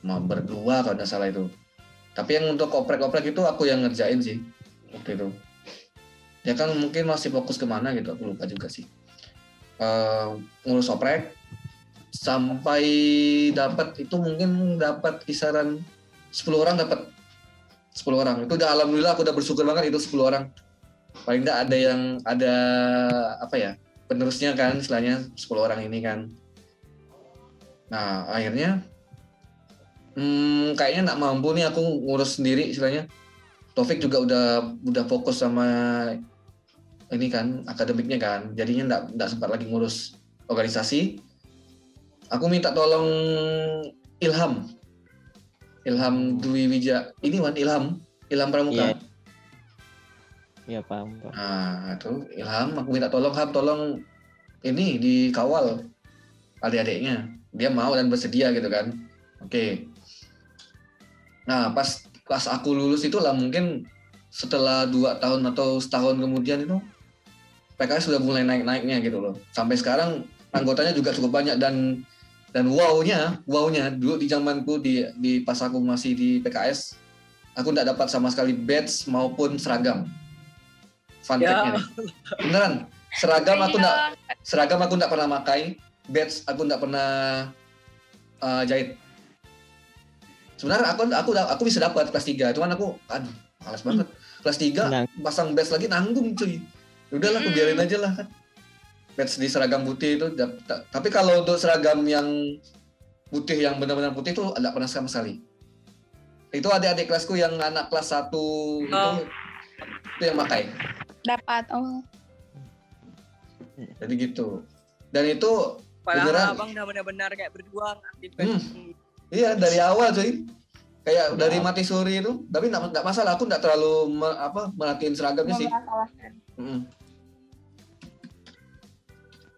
Mau berdua kalau nggak salah itu. Tapi yang untuk oprek-oprek itu aku yang ngerjain sih waktu itu. Ya kan mungkin masih fokus kemana gitu, aku lupa juga sih. Ngurus oprek sampai dapat kisaran 10 orang dapat. 10 orang. Itu udah alhamdulillah aku udah bersyukur banget itu 10 orang. Paling enggak ada penerusnya kan istilahnya 10 orang ini kan. Nah, akhirnya kayaknya nggak mampu nih aku ngurus sendiri istilahnya. Taufik juga udah fokus sama ini kan akademiknya kan, jadinya nggak sempat lagi ngurus organisasi. Aku minta tolong Ilham Dwi Wija ini Ilham Pramuka. Iya paham. Nah itu Ilham, aku minta tolong ini dikawal adik-adiknya. Dia mau dan bersedia gitu kan. Oke. Nah pas aku lulus itulah mungkin setelah 2 tahun atau setahun kemudian itu PKS sudah mulai naik-naiknya gitu loh. Sampai sekarang anggotanya juga cukup banyak dan wow-nya dulu di zamanku di pas aku masih di PKS aku tidak dapat sama sekali badge maupun seragam. Fun fact-nya nih. Beneran, seragam aku tidak pernah pakai, badge aku tidak pernah jahit. Sebenarnya aku bisa dapat kelas 3, cuman aku malas banget. Kelas 3 pasang badge lagi nanggung cuy. Udahlah aku biarin aja lah kan. Badge di seragam putih itu tapi kalau untuk seragam yang putih yang benar-benar putih itu tidak pernah sama sekali. Itu adik-adik kelasku yang anak kelas 1 itu yang pakai. Dapat. Jadi gitu. Dan itu padahal abang udah benar-benar kayak berjuang aktif. Iya dari awal cuy, kayak dari mati suri itu, tapi nggak masalah, aku nggak terlalu merhatiin seragamnya sih.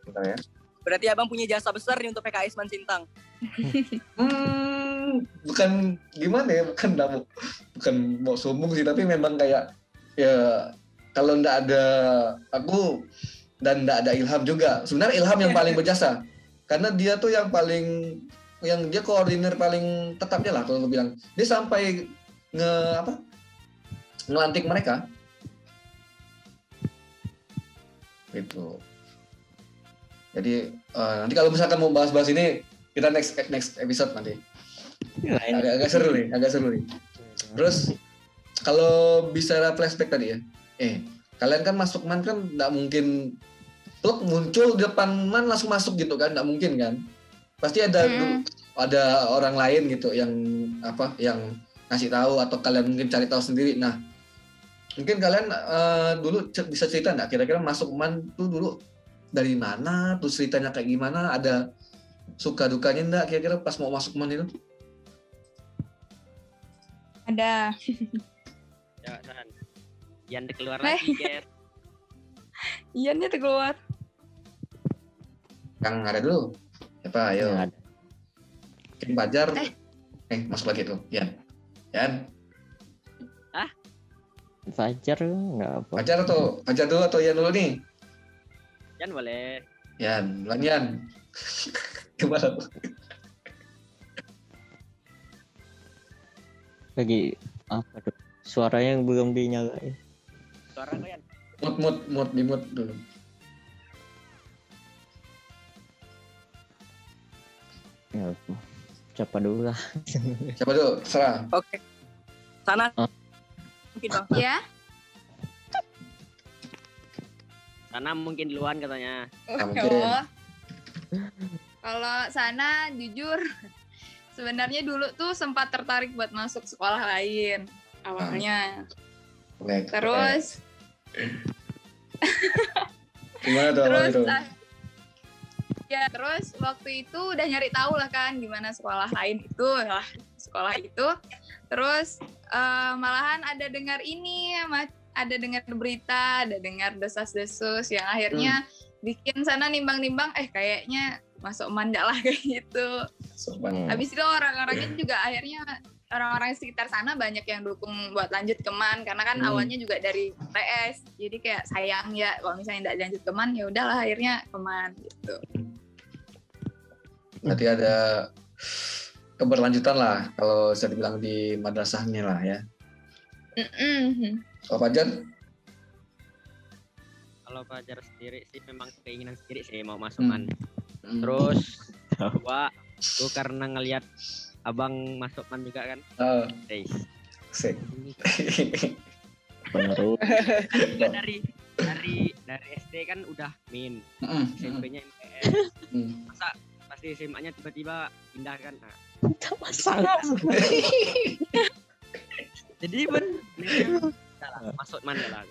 Bentar ya. Berarti abang punya jasa besar nih untuk PKS Mansintang. Bukan gimana ya, bukan mau sombong sih, tapi memang kayak ya kalau nggak ada aku dan nggak ada Ilham juga. Sebenarnya Ilham yang paling berjasa, karena dia tuh yang dia koordinir paling tetapnya lah kalau aku bilang. Dia sampai ngelantik mereka. Gitu. Jadi nanti kalau misalkan mau bahas-bahas ini kita next episode nanti. Agak seru nih. Terus kalau bicara flashback tadi ya. Kalian kan masuk MAN kan nggak mungkin pluk muncul di depan MAN langsung masuk gitu kan, nggak mungkin kan. Pasti ada orang lain gitu yang ngasih tahu atau kalian mungkin cari tahu sendiri. Nah, mungkin kalian dulu bisa cerita nggak kira-kira masuk MAN tuh dulu dari mana, tuh ceritanya kayak gimana, ada suka dukanya nggak kira-kira pas mau masuk MAN itu? Ada. Ya, Yan keluar lagi, guys. Ian dia keluar. Yang ada dulu. Siapa? Ayo. Mungkin Fajar. Masuk lagi tuh. Yan. Fajar nggak apa. Fajar dulu atau Yan dulu nih? Yan boleh. Yan, bulan Yan. Gimana? Lagi apa tuh? Suaranya yang belum dinyalain. Suara kok Yan? Mute dulu. Ya, Siapa dulu lah. Siapa dulu? Serah. Oke. Sana. Mungkin Bang. Ya. Sana mungkin duluan katanya. mungkin. Oh. Kalau Sana jujur sebenarnya dulu tuh sempat tertarik buat masuk sekolah lain awalnya. Terus gimana tuh awal itu? Ya terus waktu itu udah nyari tahu lah kan gimana sekolah lain itu lah sekolah itu. Terus malahan ada dengar dengar berita, ada dengar desas-desus yang akhirnya bikin Sana nimbang-nimbang kayaknya masuk manda lah kayak gitu. Habis itu orang-orangnya juga akhirnya orang-orang sekitar sana banyak yang dukung buat lanjut ke MAN karena kan awalnya juga dari PS. Jadi kayak sayang ya kalau misalnya tidak lanjut ke MAN ya udahlah akhirnya ke MAN gitu. Berarti ada keberlanjutan lah kalau bisa dibilang di madrasahnya lah ya. Kalau Fajar? Kalau Fajar sendiri sih memang keinginan sendiri sih mau masuk MAN. Terus gua karena ngelihat abang masuk MAN juga kan. Dari SD kan udah MIN, SMP-nya MPS. Masa pasti SMA-nya tiba-tiba pindah kan. Sangat. Jadi masuk MAN lah.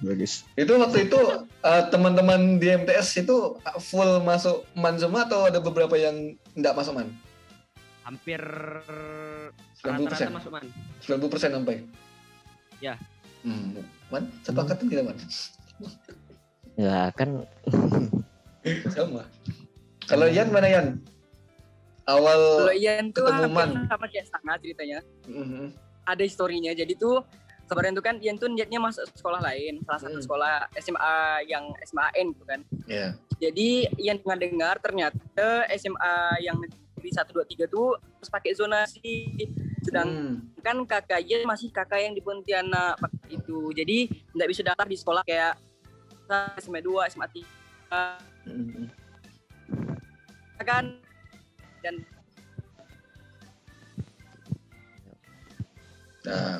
Bagus. Itu waktu itu teman-teman di MTS itu full masuk MAN semua atau ada beberapa yang enggak masuk MAN? Hampir 90% rata-rata masuk MAN. 90% sampai? Ya. Man, sepakat kita Man? Ya kan. Sama. Kalau Ian mana Ian? Awal kalau Ian tuh ketemu MAN sama kayak Sana ceritanya. Ada historinya. Jadi tuh kemarin tuh kan Ian tuh niatnya masuk sekolah lain, salah satu sekolah SMA yang SMAN gitu kan. Iya. Jadi Ian dengar ternyata SMA yang negeri 1 2 3 tuh harus pakai zonasi. Sedangkan kakak Ian masih kakak yang di Pontianak itu. Jadi enggak bisa daftar di sekolah kayak SMA 2, SMA 3. Kan dan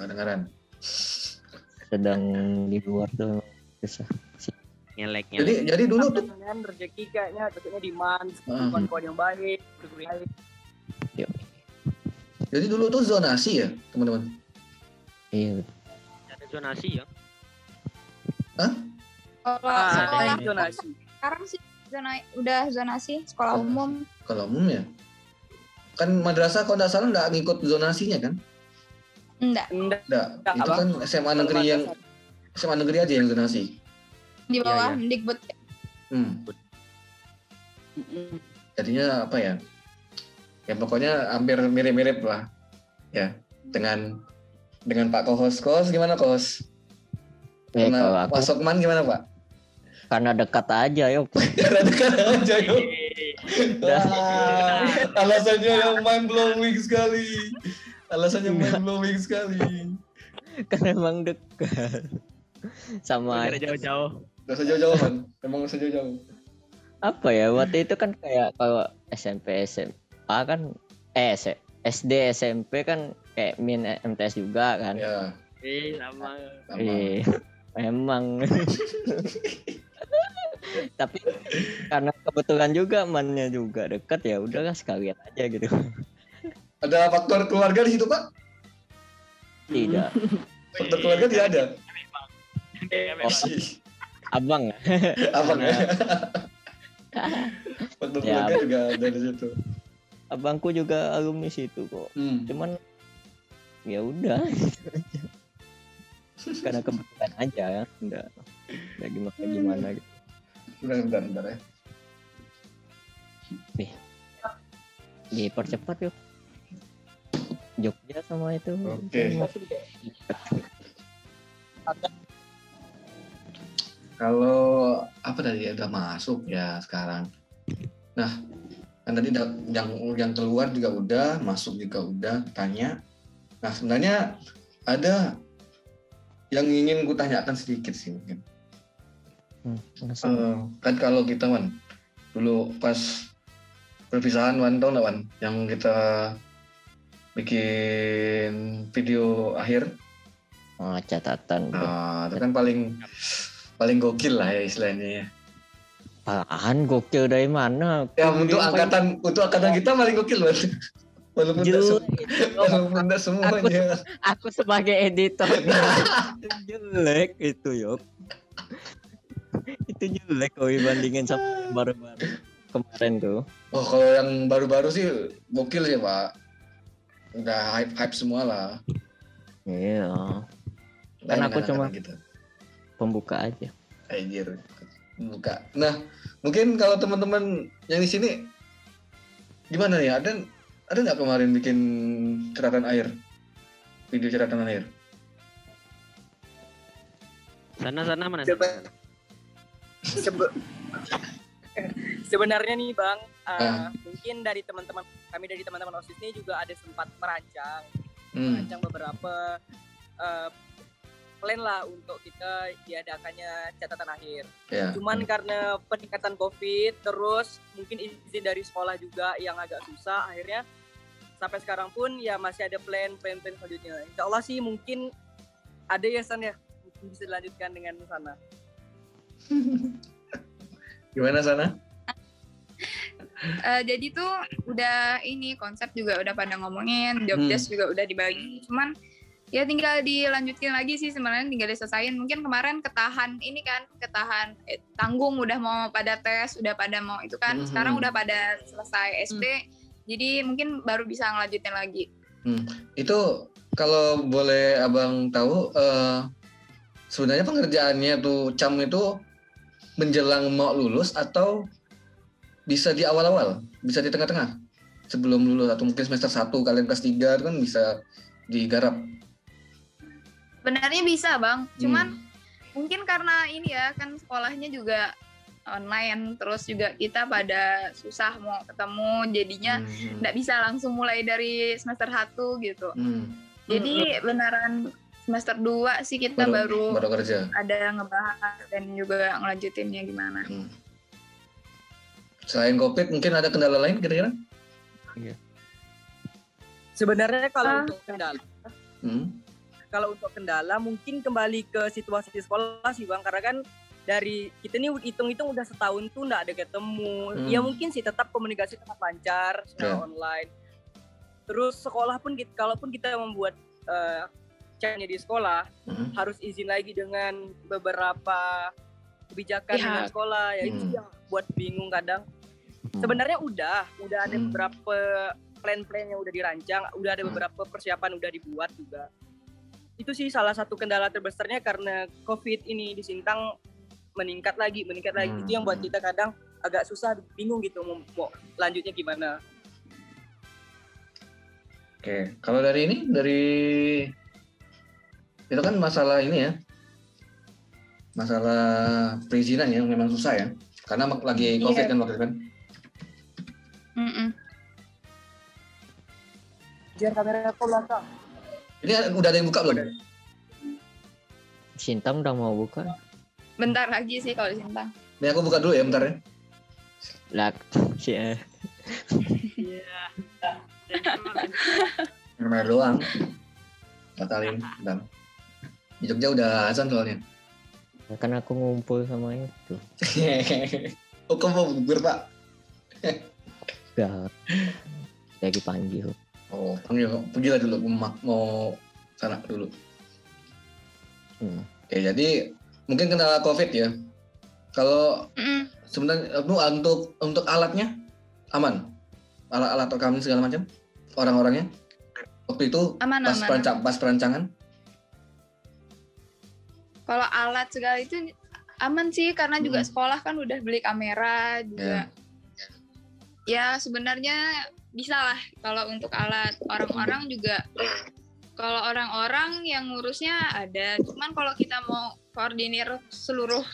kedengaran. Sedang di luar tuh susah sih. Ngelek. Jadi dulu tuh rezeki kayaknya di MAN, kawan-kawan yang baik, guru yang baik. Jadi dulu tuh zonasi ya, teman-teman? Iya. Ada zonasi ya? Hah? Sekolah zonasi. sekarang sih udah zonasi sekolah umum. Sekolah umum ya? Kan madrasah kalau nggak salah nggak ngikut zonasinya kan? Enggak. Itu kan SMA negeri aja yang zonasi. Di bawah Mendikbud. Jadinya apa ya? Ya pokoknya hampir mirip-mirip lah. Ya, dengan Pak Kohos. Kohos gimana Kohos? Karena masuk MAN gimana Pak? Karena dekat aja yuk. Karena dekat aja yuk. Alasannya yang mind blowing sekali. Kan emang dekat. Sama jauh-jauh. Gak usah jauh-jauh Man. Emang gak usah jauh-jauh. Apa ya, waktu itu kan kayak kalau SMP SMA kan SD SMP kan kayak MIN MTS juga kan. Ya. Sama. Memang. Tapi karena kebetulan juga MAN-nya juga dekat ya udahlah sekalian aja gitu. Ada faktor keluarga di situ Pak? Tidak. Faktor keluarga tidak ada. Abang. Abang ya. Faktor keluarga juga ada di situ. Abangku juga alumni situ kok. Cuman ya udah. Karena kebetulan aja ya, enggak gimana gitu. Bentar ya. Dipercepat yuk. Jogja sama itu. Oke. Kalau apa tadi udah masuk ya sekarang. Nah, kan tadi yang keluar juga udah, masuk juga udah, tanya. Nah, sebenarnya ada yang ingin gue tanyakan sedikit sih mungkin. Kan kalau kita dulu pas perpisahan Wan, tau nggak Wan? Yang kita bikin video akhir. Catatan. Itu kan paling gokil lah ya istilahnya ya. Apaan gokil dari mana? Ya untuk angkatan kita paling gokil Wan. Walaupun tidak semuanya. Aku sebagai editor jelek itu Yok. Itu jelek kalau dibandingin sama yang baru-baru kemarin tuh. Oh kalau yang baru-baru sih gokil sih Pak. Udah hype semua lah. Iya. Kan aku cuma gitu. Pembuka aja. Anjir. Pembuka. Nah mungkin kalau teman-teman yang di sini gimana ya? Ada nggak kemarin bikin catatan air? Video catatan air? Sana mana? Sebenarnya nih Bang, mungkin dari teman-teman kami dari teman-teman OSIS ini juga ada sempat merancang beberapa plan lah untuk kita diadakannya catatan akhir. Yeah. Cuman karena peningkatan COVID, terus mungkin izin dari sekolah juga yang agak susah, akhirnya sampai sekarang pun ya masih ada plan selanjutnya. Insya Allah sih mungkin ada ya San ya, mungkin bisa dilanjutkan dengan sana. Gimana sana? Jadi tuh udah ini konsep juga udah pada ngomongin, job desk juga udah dibagi. Cuman ya tinggal dilanjutin lagi sih sebenarnya, tinggal diselesain. Mungkin kemarin ketahan tanggung udah mau pada tes, udah pada mau itu kan. Sekarang udah pada selesai SP. Jadi mungkin baru bisa ngelanjutin lagi. Itu kalau boleh abang tahu, sebenarnya pengerjaannya tuh CAM itu menjelang mau lulus atau bisa di awal-awal, bisa di tengah-tengah sebelum lulus, atau mungkin semester 1 kalian kelas 3 itu kan bisa digarap. Sebenarnya bisa Bang, cuman mungkin karena ini ya kan sekolahnya juga online, terus juga kita pada susah mau ketemu, jadinya nggak bisa langsung mulai dari semester 1 gitu. Jadi beneran semester 2 sih kita baru kerja. Ada ngebahas dan juga ngelanjutinnya gimana. Selain COVID mungkin ada kendala lain kira-kira? Iya. Sebenarnya kalau untuk kendala, kalau untuk kendala mungkin kembali ke situasi di sekolah sih Bang, karena kan dari kita nih hitung-hitung udah setahun tuh nggak ada ketemu. Ya mungkin sih tetap komunikasi tetap lancar secara online. Terus sekolah pun kalaupun kita membuat chatnya di sekolah harus izin lagi dengan beberapa kebijakan dengan sekolah, ya itu yang buat bingung kadang. Sebenarnya udah ada beberapa plan-plan yang udah dirancang, udah ada beberapa persiapan udah dibuat juga. Itu sih salah satu kendala terbesarnya karena COVID ini di Sintang meningkat lagi. Itu yang buat kita kadang agak susah, bingung gitu mau lanjutnya gimana. Oke, kalau dari itu kan masalah ini ya, masalah perizinan yang memang susah ya, karena lagi COVID kan waktu itu kan. Biar kamera aku belakang. Ini udah ada yang buka belum? Sintang udah mau buka. Bentar lagi sih kalau di Sintang. Ini aku buka dulu ya bentar ya. Lah, sih. Iya. Kamera doang. Batalin, bentar. Di Jogja udah azan soalnya. Kan aku ngumpul sama itu. Oh, kamu mau bubur Pak? Enggak. Lagi panggil. Oh, panggil. Pergilah dulu, mau sana dulu. Oke, jadi mungkin kendala COVID ya. Kalau sebenarnya untuk alatnya aman, alat rekaman segala macam, orang-orangnya waktu itu aman. Pas perancangan. Kalau alat segala itu aman sih, karena juga sekolah kan udah beli kamera juga. Ya sebenarnya bisa lah kalau untuk alat. Orang-orang juga, kalau orang-orang yang ngurusnya ada. Cuman kalau kita mau koordinir seluruh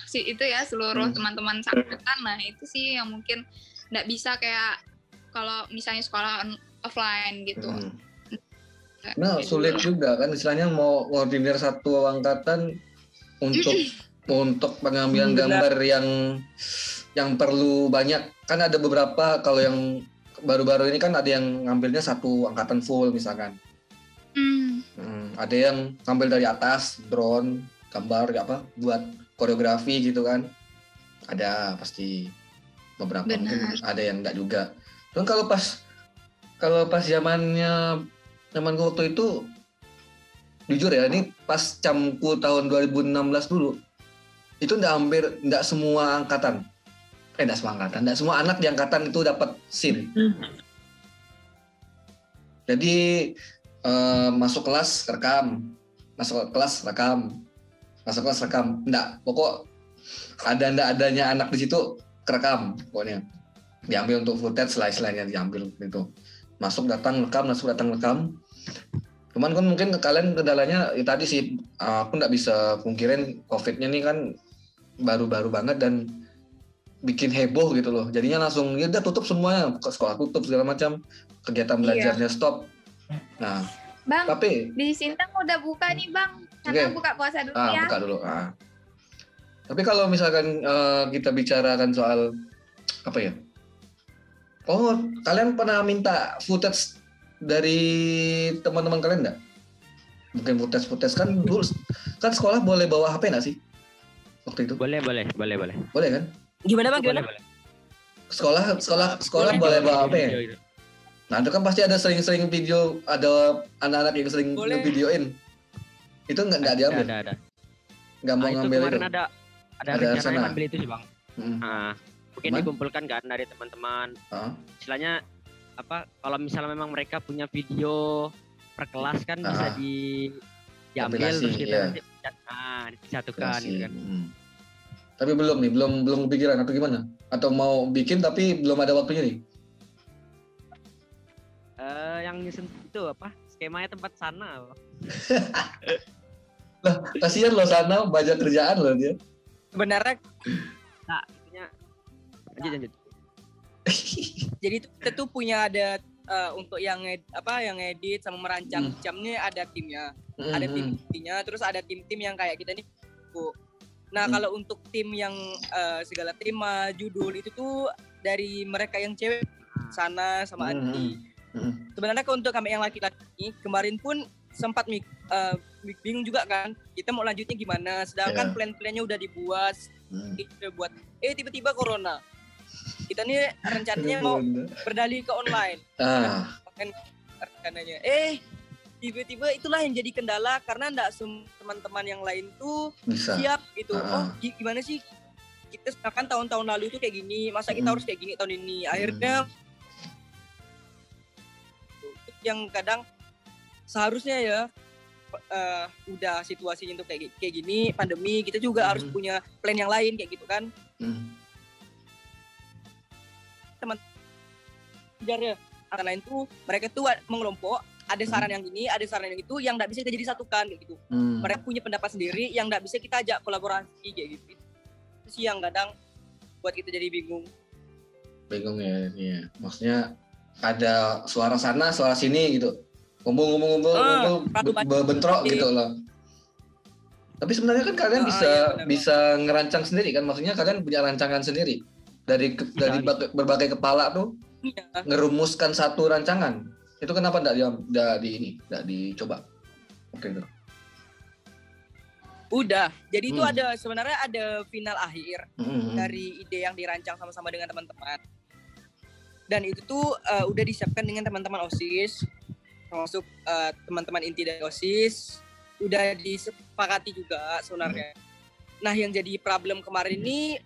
teman-teman angkatan, nah itu sih yang mungkin nggak bisa kayak kalau misalnya sekolah offline gitu. Nah sulit juga kan istilahnya mau koordinir satu angkatan untuk pengambilan gambar yang perlu banyak. Kan ada beberapa, kalau yang baru-baru ini kan ada yang ngambilnya satu angkatan full misalkan. Ada yang ngambil dari atas drone, gambar apa buat koreografi gitu kan. Ada pasti beberapa. Mungkin ada yang enggak juga. Dan kalau pas zamanku waktu itu jujur ya, ini pas camku tahun 2016 dulu. Itu enggak semua angkatan. Enggak semua anak di angkatan itu dapat SIM. Jadi masuk kelas rekam. Enggak, pokok adanya anak di situ kerekam pokoknya. Diambil untuk footage, slide-nya diambil gitu. Masuk datang rekam. Cuman kan mungkin kalian kendalanya ya tadi sih, aku enggak bisa pungkirin COVID-nya nih kan baru-baru banget dan bikin heboh gitu loh. Jadinya langsung ya udah tutup semuanya, sekolah tutup segala macam, kegiatan belajarnya stop. Nah, Bang, tapi di Sintang udah buka nih Bang. Karena buka puasa dulu ya. Buka dulu. Tapi kalau misalkan kita bicarakan soal apa ya? Oh, kalian pernah minta footage dari teman-teman kalian enggak? Mungkin footage kan dulu kan sekolah boleh bawa HP enggak sih? Waktu itu? Boleh. Boleh kan? Gimana Bang? Gimana? Sekolah boleh bawa HP. Nah, itu kan pasti ada sering-sering video, ada anak-anak yang sering videoin. Itu enggak diambil. Ada. Enggak mau ngambil itu. Kemarin ada rencana ngambil itu sih, Bang. Mungkin dikumpulkan kan dari teman-teman. Istilahnya apa? Kalau misalnya memang mereka punya video per kelas kan bisa diambil terus kita nanti disatukan gitu kan. Tapi belum kepikiran atau gimana? Atau mau bikin tapi belum ada waktunya nih? Yang nyusun itu apa? Skemanya tempat sana. Lah, kasihan loh sana banyak kerjaan loh dia. Sebenarnya itunya lanjut. Jadi kita tuh punya ada untuk yang edit sama merancang jamnya ada timnya. Ada timnya, terus ada tim-tim yang kayak kita nih. Nah, kalau untuk tim yang segala tema, judul itu tuh dari mereka yang cewek sana sama Anti. Sebenarnya untuk kami yang laki-laki kemarin pun sempat bingung juga kan, kita mau lanjutnya gimana, sedangkan plan-plannya udah dibuat, buat tiba-tiba corona. Kita nih rencananya mau berdalih ke online. Rencananya tiba-tiba itulah yang jadi kendala karena enggak semua teman-teman yang lain tuh siap gitu. Gimana sih kita kan tahun-tahun lalu tuh kayak gini, masa kita harus kayak gini tahun ini. Akhirnya yang kadang seharusnya ya udah situasinya untuk kayak gini, pandemi, kita juga harus punya plan yang lain kayak gitu kan. Teman sejarah antara lain tuh mereka tuh mengelompok, ada saran yang ini, ada saran yang itu yang enggak bisa kita jadi satukan kayak gitu. Mereka punya pendapat sendiri yang enggak bisa kita ajak kolaborasi kayak gitu. Itu sih yang kadang buat kita jadi bingung. Bingung ya, iya. Maksudnya ada suara sana, suara sini gitu. Ngumpul bentrok gitu loh. Tapi sebenarnya kan kalian bisa ngerancang sendiri kan? Maksudnya kalian punya rancangan sendiri. Dari berbagai kepala tuh ngerumuskan satu rancangan. Itu kenapa enggak dicoba? Oke, gitu. Udah. Jadi itu sebenarnya ada final akhir dari ide yang dirancang sama-sama dengan teman-teman. Dan itu tuh udah disiapkan dengan teman-teman OSIS, termasuk teman-teman inti dari OSIS, udah disepakati juga sebenarnya. Nah, yang jadi problem kemarin ini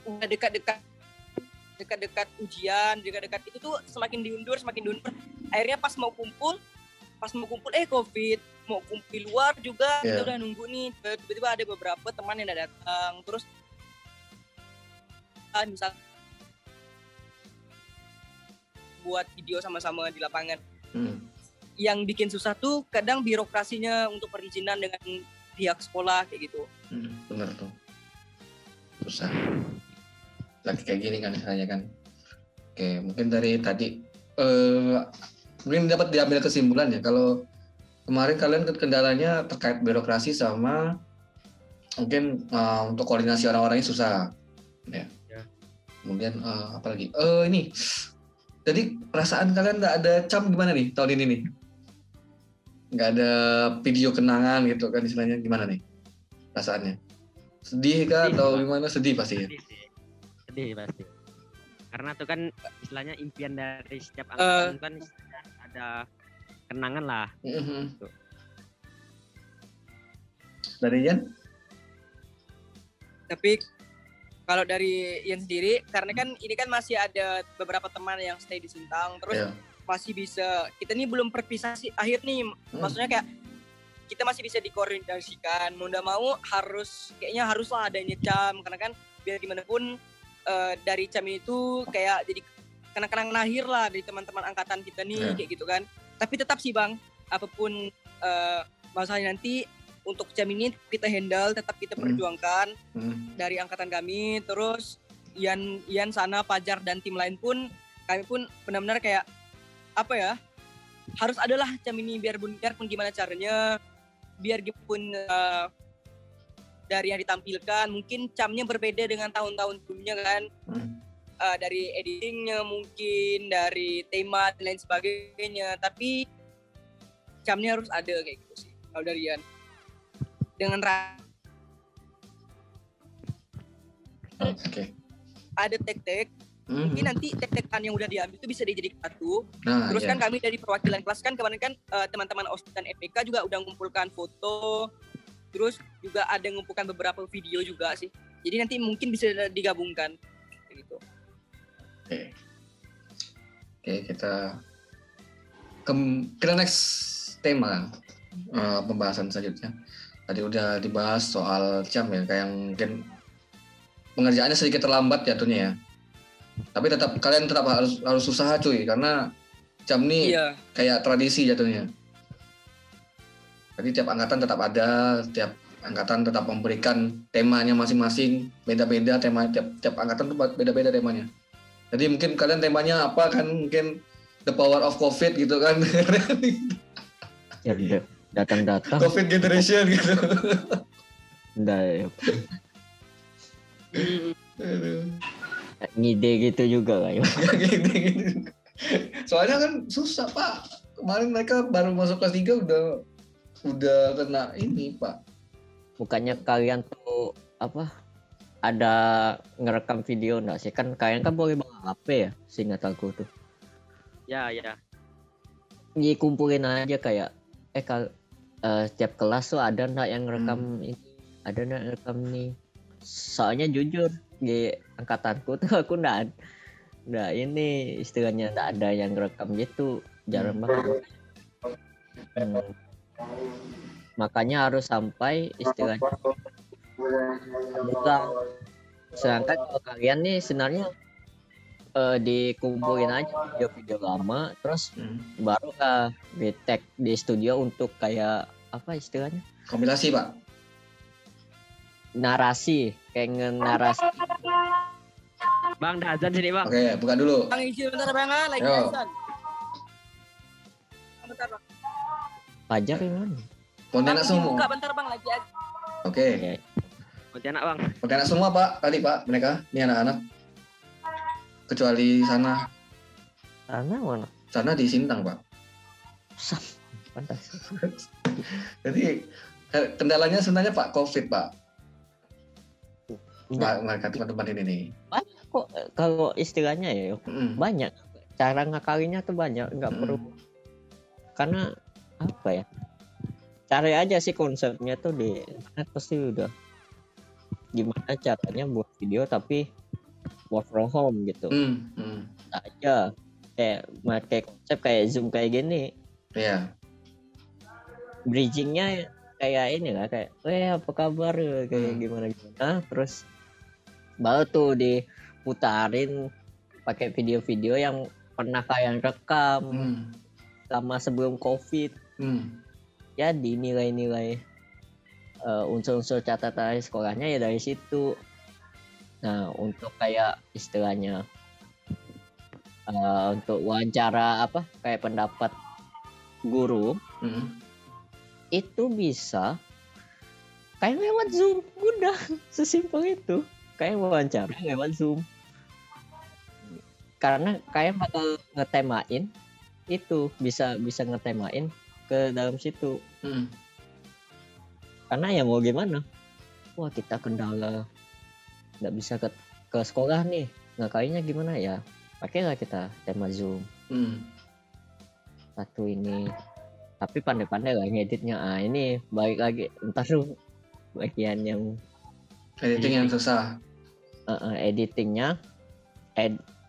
udah dekat-dekat ujian, dekat-dekat itu tuh semakin diundur. Akhirnya pas mau kumpul COVID, mau kumpul di luar juga kita udah nunggu nih. Tiba-tiba ada beberapa teman yang udah datang, terus misal buat video sama-sama di lapangan. Yang bikin susah tuh kadang birokrasinya untuk perizinan dengan pihak sekolah kayak gitu. Benar tuh. Susah. Lagi kayak gini kan misalnya kan. Oke, mungkin dari tadi mungkin dapat diambil kesimpulan ya kalau kemarin kalian kendalanya terkait birokrasi sama mungkin untuk koordinasi orang-orangnya susah. Ya. Kemudian apa lagi? Ini Jadi perasaan kalian nggak ada Cam gimana nih tahun ini nih? Nggak ada video kenangan gitu kan istilahnya, gimana nih perasaannya? Sedih kah atau gimana? Sedih pasti ya? Sedih pasti. Karena itu kan istilahnya impian dari setiap angkatan kan ada kenangan lah. Gitu. Dari Ian? Tapi kalau dari Ian sendiri, karena kan ini kan masih ada beberapa teman yang stay di Sintang, terus masih bisa, kita ini belum perpisah sih akhir nih, maksudnya kayak kita masih bisa dikoordinasikan, mau nggak mau kayaknya haruslah adanya Cam, karena kan biar gimana pun dari Cam itu kayak jadi kenang-kenang akhir lah dari teman-teman angkatan kita nih, kayak gitu kan. Tapi tetap sih Bang, apapun masalahnya nanti, untuk Cam ini kita handle, tetap kita perjuangkan dari angkatan kami. Terus Ian Sana, Pajar dan tim lain pun, kami pun benar-benar kayak apa ya, harus adalah Cam ini biarpun gimana caranya, biar pun dari yang ditampilkan mungkin Camnya berbeda dengan tahun-tahun sebelumnya kan, dari editingnya mungkin, dari tema dan lain sebagainya, tapi Camnya harus ada kayak gitu sih kalau dari Ian. Dengan ada tek-tek, mungkin nanti tek-tekan yang udah diambil itu bisa dijadikan satu. Terus kan kami dari perwakilan kelas kan kemarin kan teman-teman OSIS dan FPK juga udah mengumpulkan foto, terus juga ada mengumpulkan beberapa video juga sih. Jadi nanti mungkin bisa digabungkan gitu. Oke, kita ke next tema pembahasan selanjutnya. Tadi udah dibahas soal Cam ya, kayak mungkin pengerjaannya sedikit terlambat jatuhnya ya. Tapi kalian tetap harus usaha cuy, karena Cam ini kayak tradisi jatuhnya. Jadi tiap angkatan tetap ada, tiap angkatan tetap memberikan temanya masing-masing, beda-beda tema, tiap angkatan tuh beda-beda temanya. Jadi mungkin kalian temanya apa kan, mungkin the power of COVID gitu kan. Ya, datang-datang COVID generation gitu. Enggak ya. Ngide gitu juga lah ya. Soalnya kan susah Pak. Kemarin mereka baru masuk kelas 3 udah kena ini Pak. Bukannya kalian tuh apa, ada ngerekam video enggak sih? Kan kalian kan boleh bawa HP ya, seingat aku tuh. Ya. Dikumpulin aja kayak setiap kelas tuh ada enggak yang rekam ini, ada enggak rekam nih. Soalnya jujur di angkatanku tuh aku enggak ini istilahnya enggak ada yang rekam gitu, jarang banget. Makanya harus sampai istilahnya bukan. Sedangkan kalau kalian nih sebenarnya dikumpulin aja video-video lama, terus baru di tag di studio untuk kayak apa istilahnya? Kompilasi Pak. Narasi, kayak ngenarasi. Bang, dah azan sini Bang. Oke, buka dulu. Bang izin bentar Bang, lagi azan. Bentar Bang. Pajar gimana? Pontianak semua. Buka bentar Bang, lagi azan. Oke. Pontianak Bang. Pontianak semua Pak, tadi Pak, mereka, ini anak-anak. Kecuali sana. Sana mana? Sana di Sintang Pak. Pantas. Jadi kendalanya sebenarnya Pak COVID Pak. Mereka teman-teman ini nih. Banyak kok kalau istilahnya ya, banyak. Cara ngakalinya tuh banyak, nggak perlu. Karena apa ya? Cari aja sih konsepnya tuh di internet pasti udah. Gimana caranya buat video tapi work from home gitu. Aja kayak konsep kayak Zoom kayak gini. Iya. Bridgingnya kayak ini lah, kayak apa kabar kayak gimana terus baru tuh diputarin pakai video-video yang pernah kalian rekam sama sebelum COVID. Jadi nilai-nilai unsur-unsur catatan sekolahnya ya dari situ. Nah untuk kayak istilahnya untuk wawancara apa kayak pendapat guru itu bisa kayak lewat Zoom, udah sesimpel itu, kayak wawancara lewat Zoom. karena kayak bakal ngetemain itu bisa ngetemain ke dalam situ. Karena ya mau gimana, wah kita kendala nggak bisa ke sekolah nih, ngakalinnya gimana ya, pakailah kita tema Zoom. Satu ini tapi pandai-pandai lah ngeditnya. Ini balik lagi entar lu bagian yang editing yang susah. Editingnya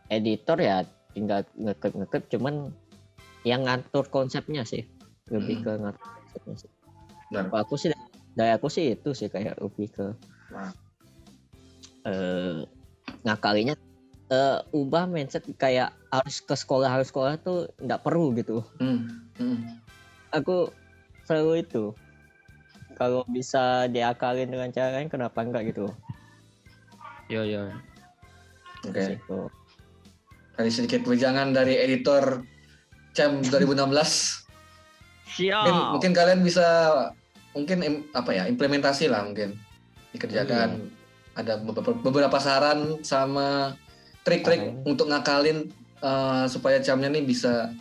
editor ya tinggal ngekep cuman yang ngatur konsepnya sih, lebih ke ngatur konsepnya sih. Dari aku sih itu sih kayak lebih ke ngakalinya ubah mindset kayak harus sekolah tuh nggak perlu gitu. Aku selalu itu kalau bisa diakalin dengan cara lain kenapa enggak gitu. Yo. Oke. Tadi sedikit wejangan dari editor Cem 2016. Siap. Mungkin kalian bisa implementasi lah mungkin dikerjakan. Ada beberapa saran sama trik-trik untuk ngakalin supaya Camnya nih bisa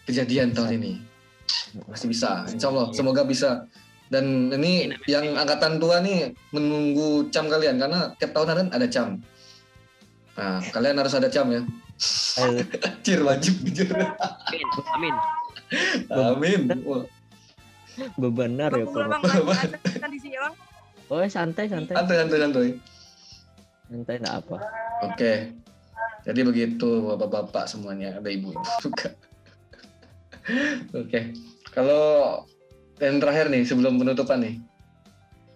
kejadian tahun ini. Pasti bisa, insya Allah. Semoga bisa. Dan ini yang angkatan tua nih menunggu Cam kalian karena tiap tahun ada Cam. Nah, kalian harus ada Cam ya. Cir wajib jujur. Amin. Bebenar ya Bang. Kan di sini, Bang. Oh, santai. Santai enggak apa. Oke. Jadi begitu bapak-bapak semuanya, ada ibu juga. Oke. Kalau yang terakhir nih sebelum penutupan nih.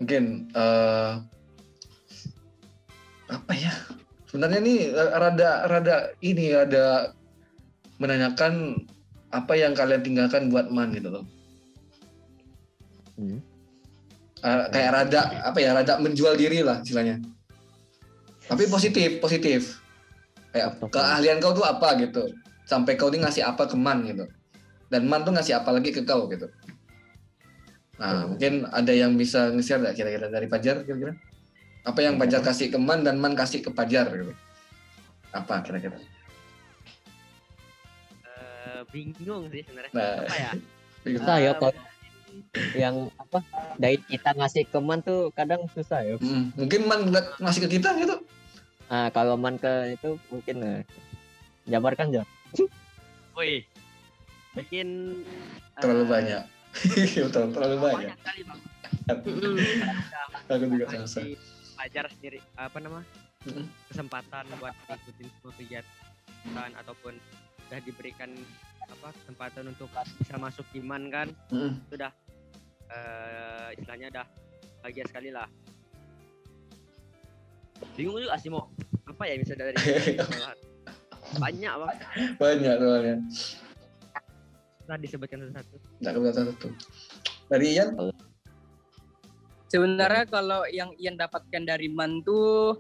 Mungkin apa ya? Sebenarnya nih rada menanyakan apa yang kalian tinggalkan buat Man gitu loh. Kayak rada menjual diri lah istilahnya. Tapi positif. Kayak keahlian kau tuh apa gitu. Sampai kau ini ngasih apa ke Man gitu. Dan Man tuh ngasih apa lagi ke kau gitu. Nah, mungkin ada yang bisa nge-share nggak kira-kira dari Fajar kira-kira? Apa yang Fajar kasih ke Man dan Man kasih ke Fajar gitu. Apa kira-kira? Bingung sih sebenarnya. Apa ya? Susah ya kalau yang dari kita ngasih ke Man tuh kadang susah ya. Mungkin Man ngasih ke kita gitu. Nah, kalau Man ke itu mungkin jabarkan Jar. Woi. Mungkin terlalu banyak. terlalu banyak. Kali, Bang. Aku juga merasa. Fajar sendiri kesempatan buat ikutin semua kegiatan ataupun sudah diberikan kesempatan untuk bisa masuk iman kan, sudah istilahnya udah bahagia sekali lah. Bingung juga sih mau apa ya bisa dari banyak Bang. Banyak soalnya. Nah, disebutkan satu-satu. Nggak satu-satu. Dari Ian? Sebenarnya kalau yang Ian dapatkan dari Man tuh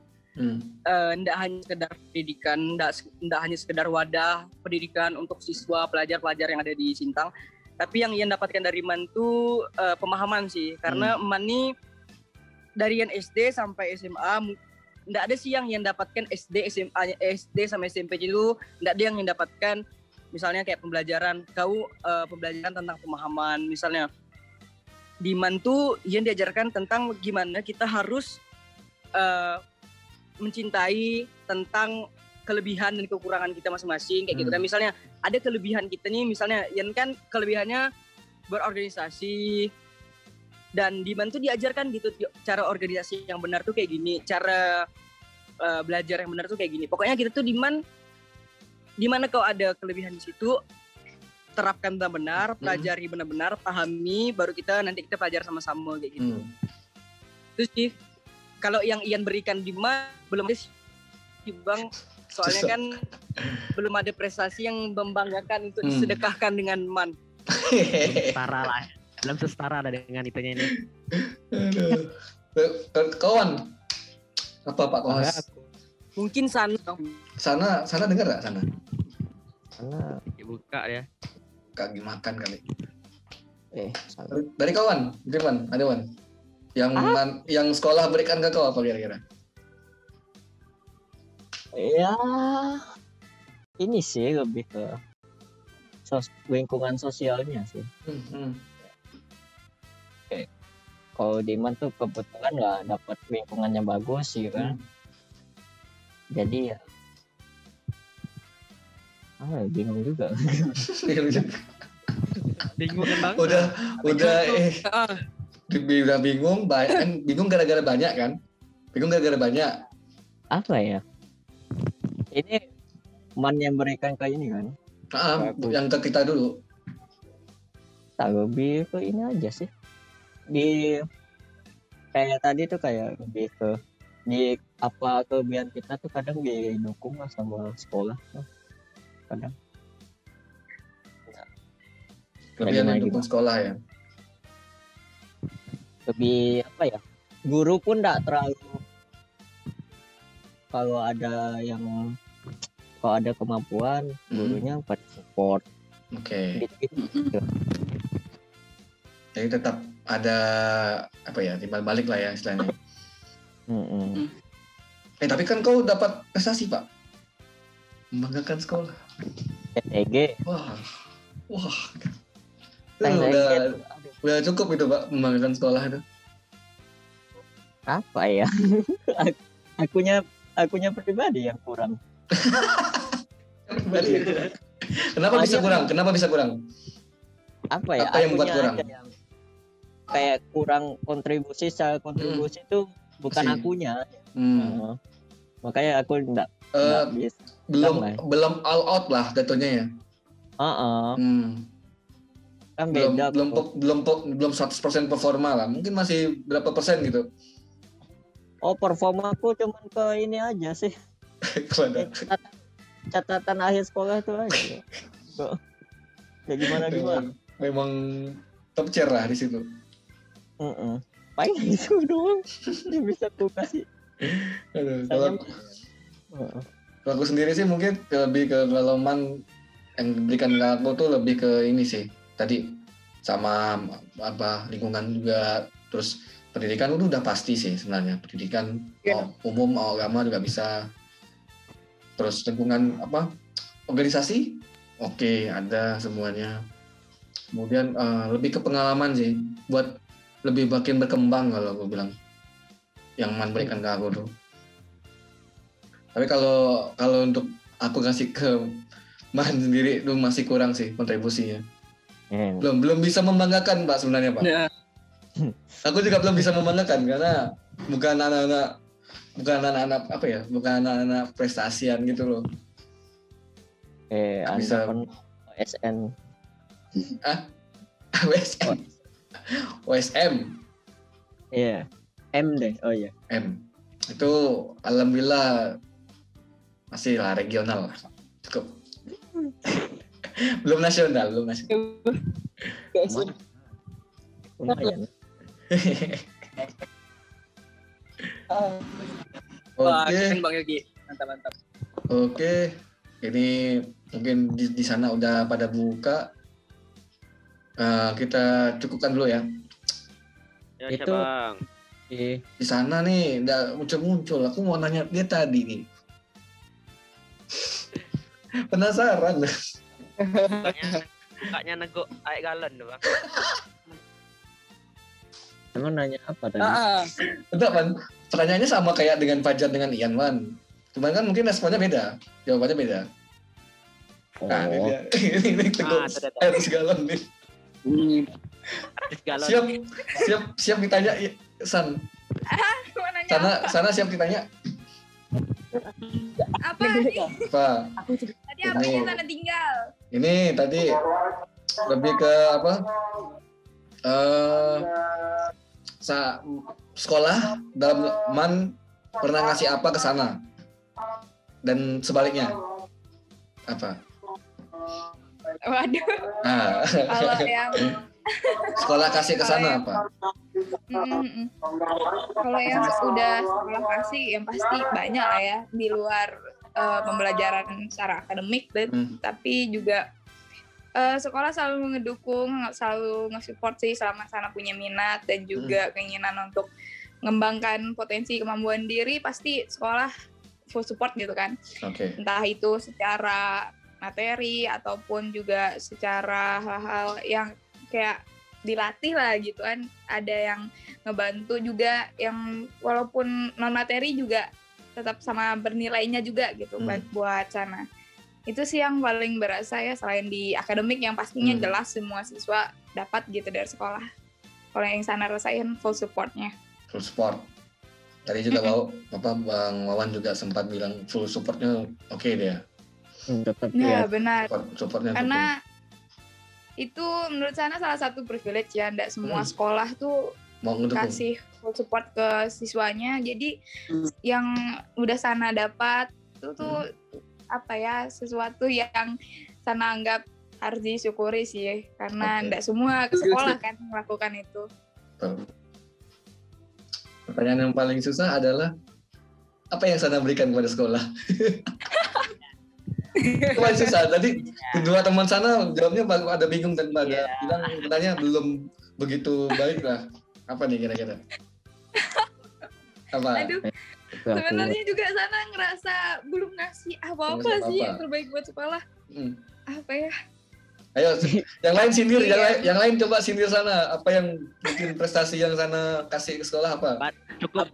nggak hanya sekedar pendidikan, nggak hanya sekedar wadah pendidikan untuk siswa pelajar-pelajar yang ada di Sintang, tapi yang Ian dapatkan dari Man tuh pemahaman sih, karena Man nih dari Ian SD sampai SMA nggak ada sih yang Ian dapatkan SD, SMA, SD sampai SMP itu nggak ada yang dapatkan. Misalnya kayak pembelajaran tentang pemahaman, misalnya di Man tuh Ian diajarkan tentang gimana kita harus mencintai tentang kelebihan dan kekurangan kita masing-masing kayak gitu. Dan misalnya ada kelebihan kita nih, misalnya Ian kan kelebihannya berorganisasi, dan di Man tuh diajarkan gitu cara organisasi yang benar tuh kayak gini, cara belajar yang benar tuh kayak gini. Pokoknya kita tuh di Man, di mana kau ada kelebihan di situ, terapkan benar-benar, pelajari benar-benar, pahami, baru nanti kita belajar sama-sama kayak gitu. Terus sih, kalau yang Ian berikan di Man belum ada sih Bang, soalnya kan belum ada prestasi yang membanggakan untuk disedekahkan dengan Man. Setara lah, belum setara dengan itunya ini. Kawan, apa Pak Kohas? Mungkin Sana dengar nggak sana? Sana buka ya. Kaki makan kali. Sana. Dari kawan, Dirman, ada Wan. Yang sekolah berikan ke kau apa kira-kira? Ya, ini sih lebih ke lingkungan sosialnya sih. Kayak kalau di Iman tuh kebetulan nggak dapat lingkungannya bagus sih kan. Jadi ya bingung juga. Bingung kan bang? Udah bingung, bingung gara-gara banyak kan? Bingung gara-gara banyak. Apa ya? Ini Man yang berikan ke ini kan? Yang ke kita dulu. Tak lebih ke ini aja sih. Di kayak tadi tuh kayak lebih ke di apa kelebihan kita tuh kadang didukung lah sama sekolah kadang. Kelebihan didukung sekolah ya. Lebih apa ya? Guru pun enggak terlalu kalau ada kemampuan gurunya pada support. Oke. Gitu. Jadi tetap ada apa ya, timbal balik lah ya istilahnya. Tapi kan kau dapat prestasi Pak, membanggakan sekolah. PTG. Wah. Udah cukup itu Pak, membanggakan sekolah itu. Apa ya? akunya pribadi yang kurang. Kenapa bisa kurang? Apa ya? Apa yang buat kurang? Kayak kurang kontribusi itu bukan akunya. Makanya aku enggak bisa. Belum all out lah jatuhnya ya. Kan beda. Belum 100% performa lah. Mungkin masih berapa persen gitu. Performa aku cuman ke ini aja sih. Catatan akhir sekolah itu aja. Ya gimana. Memang top tier lah di situ. Paling itu doang yang bisa aku kasih. Kalau aku sendiri sih mungkin lebih ke kalau Man yang diberikan ke aku tuh lebih ke ini sih. Tadi sama apa lingkungan juga, terus pendidikan itu udah pasti sih sebenarnya. Pendidikan umum, agama juga bisa. Terus lingkungan apa? Organisasi? Oke, ada semuanya. Kemudian lebih ke pengalaman sih, buat lebih makin berkembang kalau aku bilang. Yang Man berikan ke aku tuh. Tapi kalau untuk aku kasih ke Man sendiri tuh masih kurang sih kontribusinya. Belum bisa membanggakan Pak sebenarnya Pak. Aku juga belum bisa membanggakan karena bukan anak-anak apa ya, bukan anak-anak prestasian gitu loh. Bisa OSN. OSM. Iya. M deh. Oh iya. M. Itu alhamdulillah masih lah regional lah. Cukup. belum nasional. Lumayan. Oke. Bang Yogi. Mantap. Oke. Ini mungkin di sana udah pada buka. Kita cukupkan dulu ya. Ya Itu Bang. Di sana nih nggak muncul. Aku mau nanya dia tadi nih. Penasaran. Kakaknya negok air galon tuh Bang. Emang nanya apa tadi? Enggak Man. Pertanyaannya sama kayak dengan Fajar dengan Ian Man. Cuman kan mungkin responnya beda. Jawabannya beda. Nah, ini dia. Ini teguk air galon nih. Siap ditanya San. Sana siap ditanya. Apa nih? Apa? Tadi apanya sana tinggal? Ini tadi lebih ke apa? Sekolah dalam Man pernah ngasih apa ke sana? Dan sebaliknya apa? Waduh. Nah. Kalau yang sekolah kasih ke sana apa? Kalau yang udah sekolah kasih yang pasti banyak lah ya di luar pembelajaran secara akademik, tapi juga sekolah selalu ngedukung, selalu nge-support sih selama sana punya minat dan juga keinginan untuk mengembangkan potensi kemampuan diri, pasti sekolah full support gitu kan. Oke. Entah itu secara materi ataupun juga secara hal-hal yang kayak dilatih lah gitu kan. Ada yang ngebantu juga yang walaupun non materi juga tetap sama bernilainya juga gitu buat sana. Itu sih yang paling berasa ya, selain di akademik yang pastinya jelas semua siswa dapat gitu dari sekolah. Kalau yang sana rasain full supportnya. Full support. Tadi juga Bang Wawan juga sempat bilang full supportnya oke deh ya. Tetap Ya benar. Supportnya karena itu menurut sana salah satu privilege ya, nggak semua sekolah tuh mau kasih full support ke siswanya. Jadi yang udah sana dapat itu tuh apa ya, sesuatu yang sana anggap harus disyukuri sih, karena nggak semua ke sekolah kan melakukan itu. Pertanyaan yang paling susah adalah apa yang sana berikan kepada sekolah? Itu paling susah. Tadi kedua teman sana jawabnya ada bingung dan pada bilang pertanyaan belum begitu baik lah. Apa nih kira-kira? Apa? Aduh, sebenarnya juga sana ngerasa belum ngasih apa-apa sih yang terbaik buat sekolah. Apa ya? Ayo, yang lain sindir, yang lain coba sindir sana. Apa yang bikin prestasi yang sana kasih ke sekolah apa? Cukup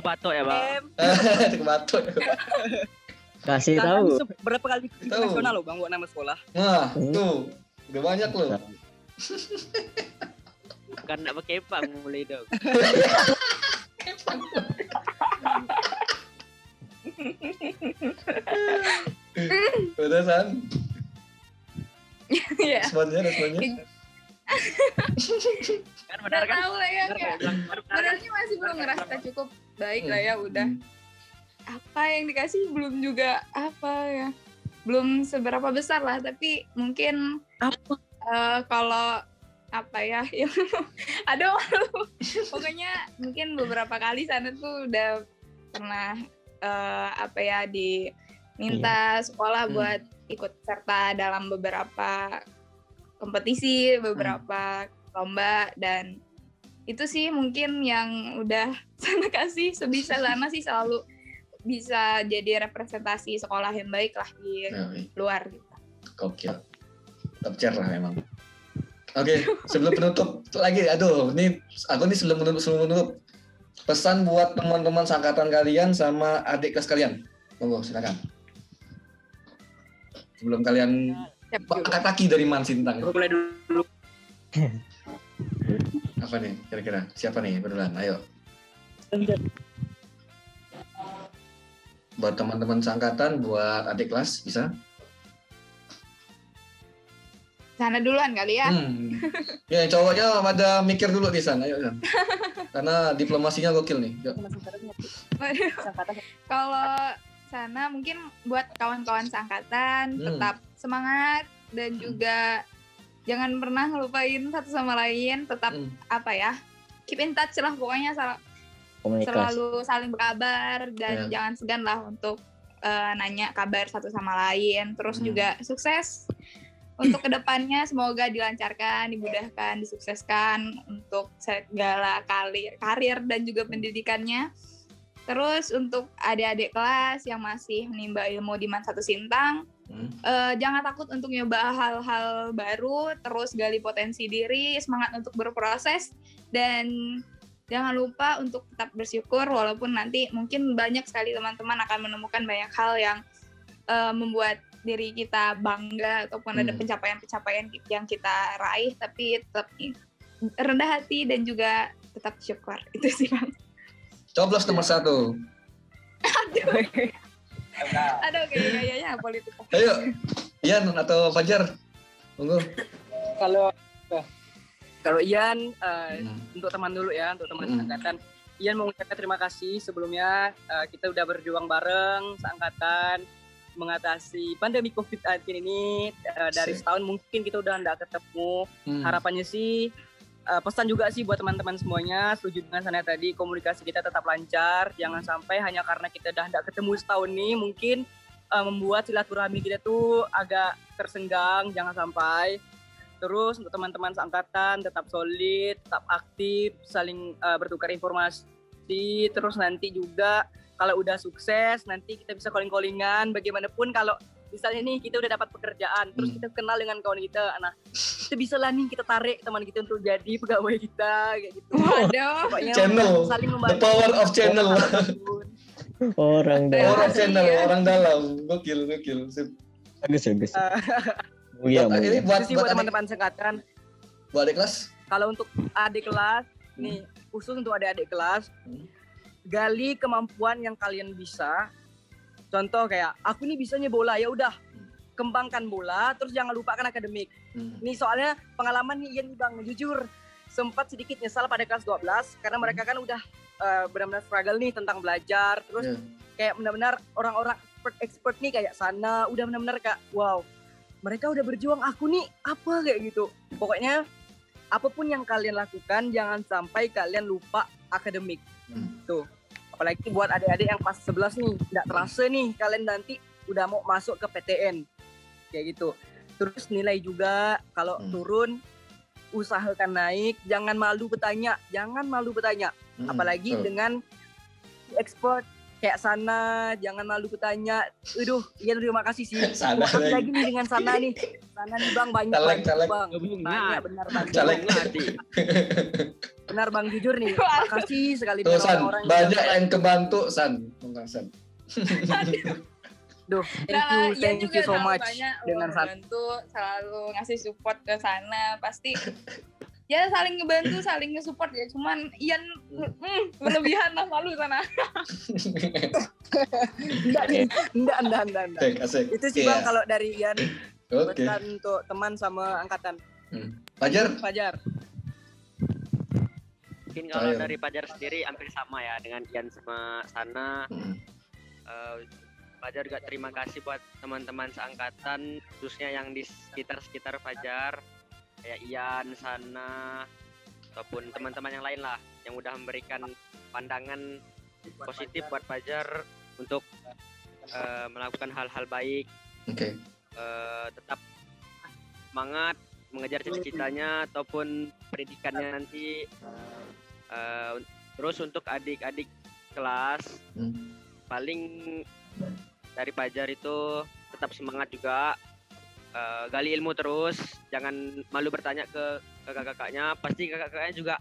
batok ya Bang. Cukup batok. Kasih tahu. Berapa kali ikut nasional loh Bang buat nama sekolah? Nah, tuh udah banyak loh. Bukan nak pakai pang mulai dong. Udah San? Iya. Responnya. Kan benar kan? Tahu lah ya, sebenarnya masih belum ngerasa cukup baik lah ya, udah. Apa yang dikasih belum juga apa ya, belum seberapa besar lah, tapi mungkin kalau apa ya, aduh pokoknya mungkin beberapa kali sana tuh udah pernah diminta sekolah buat ikut serta dalam beberapa kompetisi, beberapa lomba, dan itu sih mungkin yang udah sana kasih sebisa sana sih selalu bisa jadi representasi sekolah yang baik lah di luar gitu. Gokil. Top chair lah memang. Oke, sebelum penutup lagi, aku sebelum menutup pesan buat teman-teman seangkatan kalian sama adik kelas kalian. Monggo, silakan. Sebelum kalian angkat kaki dari Man Sintang. Mulai dulu. Apa nih kira-kira? Siapa nih beneran? Ayo. Buat teman-teman seangkatan, buat adik kelas bisa? Sana duluan kali ya. Ya, cowoknya pada mikir dulu di sana, ayo San. Karena diplomasinya gokil nih. Kalau sana mungkin buat kawan-kawan seangkatan tetap semangat dan juga jangan pernah ngelupain satu sama lain, tetap keep in touch lah pokoknya, selalu saling berkabar dan jangan segan lah untuk nanya kabar satu sama lain. Terus juga sukses untuk kedepannya, semoga dilancarkan, dimudahkan, disukseskan untuk segala karir dan juga pendidikannya. Terus untuk adik-adik kelas yang masih menimba ilmu di Man 1 Sintang, jangan takut untuk nyoba hal-hal baru, terus gali potensi diri, semangat untuk berproses, dan jangan lupa untuk tetap bersyukur walaupun nanti mungkin banyak sekali teman-teman akan menemukan banyak hal yang membuat diri kita bangga ataupun ada pencapaian-pencapaian yang kita raih, tapi tetap rendah hati dan juga tetap syukur. Itu sih Bang. Coblos nomor 1. Aduh kayaknya politik. Ayo, Ian atau Fajar, tunggu. Kalau Ian, untuk teman dulu ya, untuk teman seangkatan, Ian mau mengucapkan terima kasih sebelumnya. Kita udah berjuang bareng seangkatan mengatasi pandemi COVID-19 ini. Dari setahun mungkin kita udah nggak ketemu. Harapannya sih, pesan juga sih buat teman-teman semuanya, setuju dengan sana tadi, komunikasi kita tetap lancar. Jangan sampai hanya karena kita udah nggak ketemu setahun nih, mungkin membuat silaturahmi kita tuh agak tersenggang. Jangan sampai. Terus untuk teman-teman seangkatan tetap solid, tetap aktif, saling bertukar informasi. Terus nanti juga kalau udah sukses nanti kita bisa calling-callingan. Bagaimanapun kalau misalnya nih kita udah dapat pekerjaan, terus kita kenal dengan kawan kita, nah kita bisa lah nih kita tarik teman kita untuk jadi pegawai kita kayak gitu. Waduh. Channel, saling the power of channel. Orang Power dalam. of channel, orang dalam. Gokil. Bagus. Oh iya, ini buat teman-teman sekatan. Buat adik kelas? Kalau untuk adik kelas, nih khusus untuk adik-adik kelas, gali kemampuan yang kalian bisa. Contoh kayak aku nih bisanya bola, ya udah kembangkan bola, terus jangan lupakan akademik. Nih soalnya pengalaman nih Ian Bang, jujur sempat sedikit nyesal pada kelas 12 karena mereka kan udah benar-benar struggle nih tentang belajar, terus kayak benar-benar orang-orang expert nih kayak Sana udah benar-benar kayak wow, mereka udah berjuang, aku nih apa kayak gitu. Pokoknya apapun yang kalian lakukan jangan sampai kalian lupa akademik. Tuh. Apalagi buat adik-adik yang kelas 11 nih, tidak terasa nih kalian nanti udah mau masuk ke PTN kayak gitu. Terus nilai juga kalau turun usahakan naik, jangan malu bertanya. Apalagi dengan expert kayak Sana, jangan malu bertanya. Aduh, iya terima kasih sih. Makasih lagi nih dengan Sana nih. Sana nih Bang, banyak Bang. Tanya benar Bang. Benar Bang, jujur nih. Makasih sekali dengan orang-orang banyak yang kebantu San. Duh, thank you so much dengan Sana. Selalu ngasih support ke Sana, pasti ya saling ngebantu, saling nge-support ya. Cuman Ian berlebihan lah, malu Sana. Enggak. Itu sih Bang kalau dari Ian. Pesan untuk teman sama angkatan. Fajar. Mungkin kalau dari Fajar sendiri hampir sama ya dengan Ian sama Sana. Fajar juga terima kasih buat teman-teman seangkatan, khususnya yang di sekitar Fajar, kayak Ian, Sana, ataupun teman-teman yang lain lah, yang udah memberikan pandangan positif buat Fajar untuk melakukan hal-hal baik. Tetap semangat mengejar cita-citanya ataupun pendidikannya nanti. Terus untuk adik-adik kelas, paling dari Fajar itu tetap semangat juga, gali ilmu terus, jangan malu bertanya ke kakak-kakaknya. Pasti kakak-kakaknya juga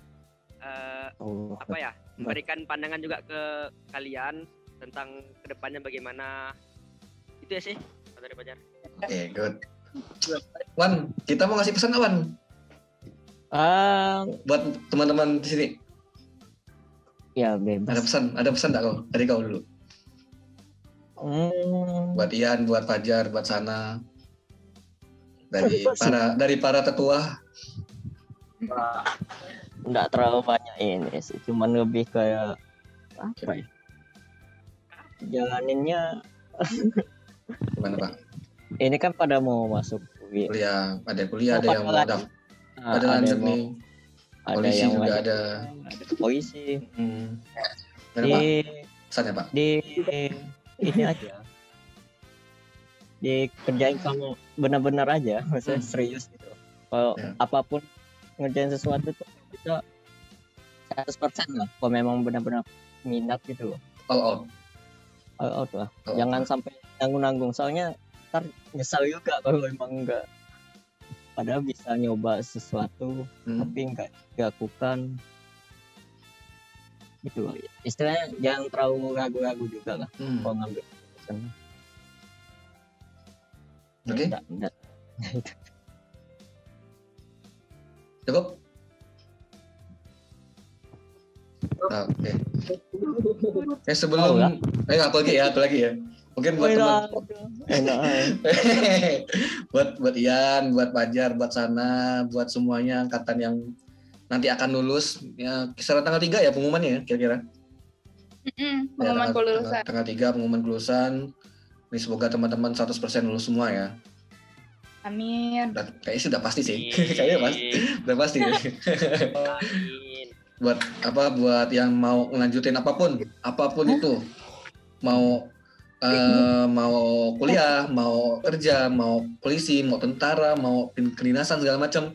memberikan pandangan juga ke kalian tentang kedepannya bagaimana. Itu ya sih dari Fajar. Good. Wan, kita mau ngasih pesan Wan buat teman-teman di sini. Ya bebas. Ada pesan tak kau? Dari kau dulu. Buat Ian, buat Fajar, buat Sana. Dari para tetua. Enggak terlalu banyak ini sih, cuman lebih kayak apa ya? Jalaninnya. Gimana Pak? Ini kan pada mau masuk kuliah, ada yang mau daftar. Ada lanjut nih. Polisi yang juga ada. Polisi. Pesannya Pak? Ini aja. Dikerjain kamu benar-benar aja, maksudnya serius gitu. Kalau apapun ngerjain sesuatu tuh bisa 100% lah. Kalau memang benar-benar minat gitu loh. All out lah. Jangan sampai nanggung-nanggung, soalnya ntar nyesal juga kalau emang enggak. Padahal bisa nyoba sesuatu tapi enggak dilakukan. Gitu loh. Istilahnya jangan terlalu ragu-ragu juga lah kalau ngambil keputusan. Oke. Enggak. Cukup? Oke. Sebelum apa lagi ya? Mungkin buat buat Ian, buat Fajar, buat Sana, buat semuanya angkatan yang nanti akan lulus ya, kisaran tanggal 3 ya pengumumannya ya kira-kira. Pengumuman kelulusan. Tanggal 3 pengumuman kelulusan. Ini semoga teman-teman 100% lulus semua ya. Amin. Kayaknya sudah pasti sih. Kayaknya udah pasti. Buat yang mau ngelanjutin apapun itu, mau kuliah, mau kerja, mau polisi, mau tentara, mau kedinasan segala macam.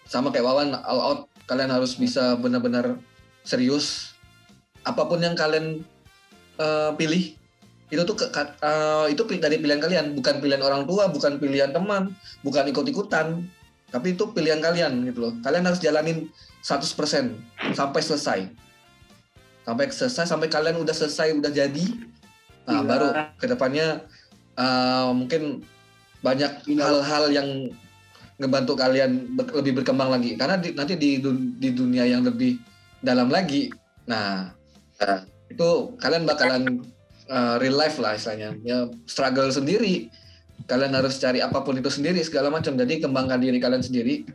Sama kayak Wawan, all out, kalian harus bisa benar-benar serius. Apapun yang kalian pilih itu tuh itu dari pilihan kalian, bukan pilihan orang tua, bukan pilihan teman, bukan ikut-ikutan, tapi itu pilihan kalian gitu loh. Kalian harus jalanin 100% sampai selesai. Sampai kalian udah selesai, udah jadi. Nah, baru kedepannya mungkin banyak hal-hal yang ngebantu kalian lebih berkembang lagi. Karena nanti di dunia yang lebih dalam lagi, nah itu kalian bakalan real life lah istilahnya, ya struggle sendiri. Kalian harus cari apapun itu sendiri segala macam. Jadi kembangkan diri kalian sendiri.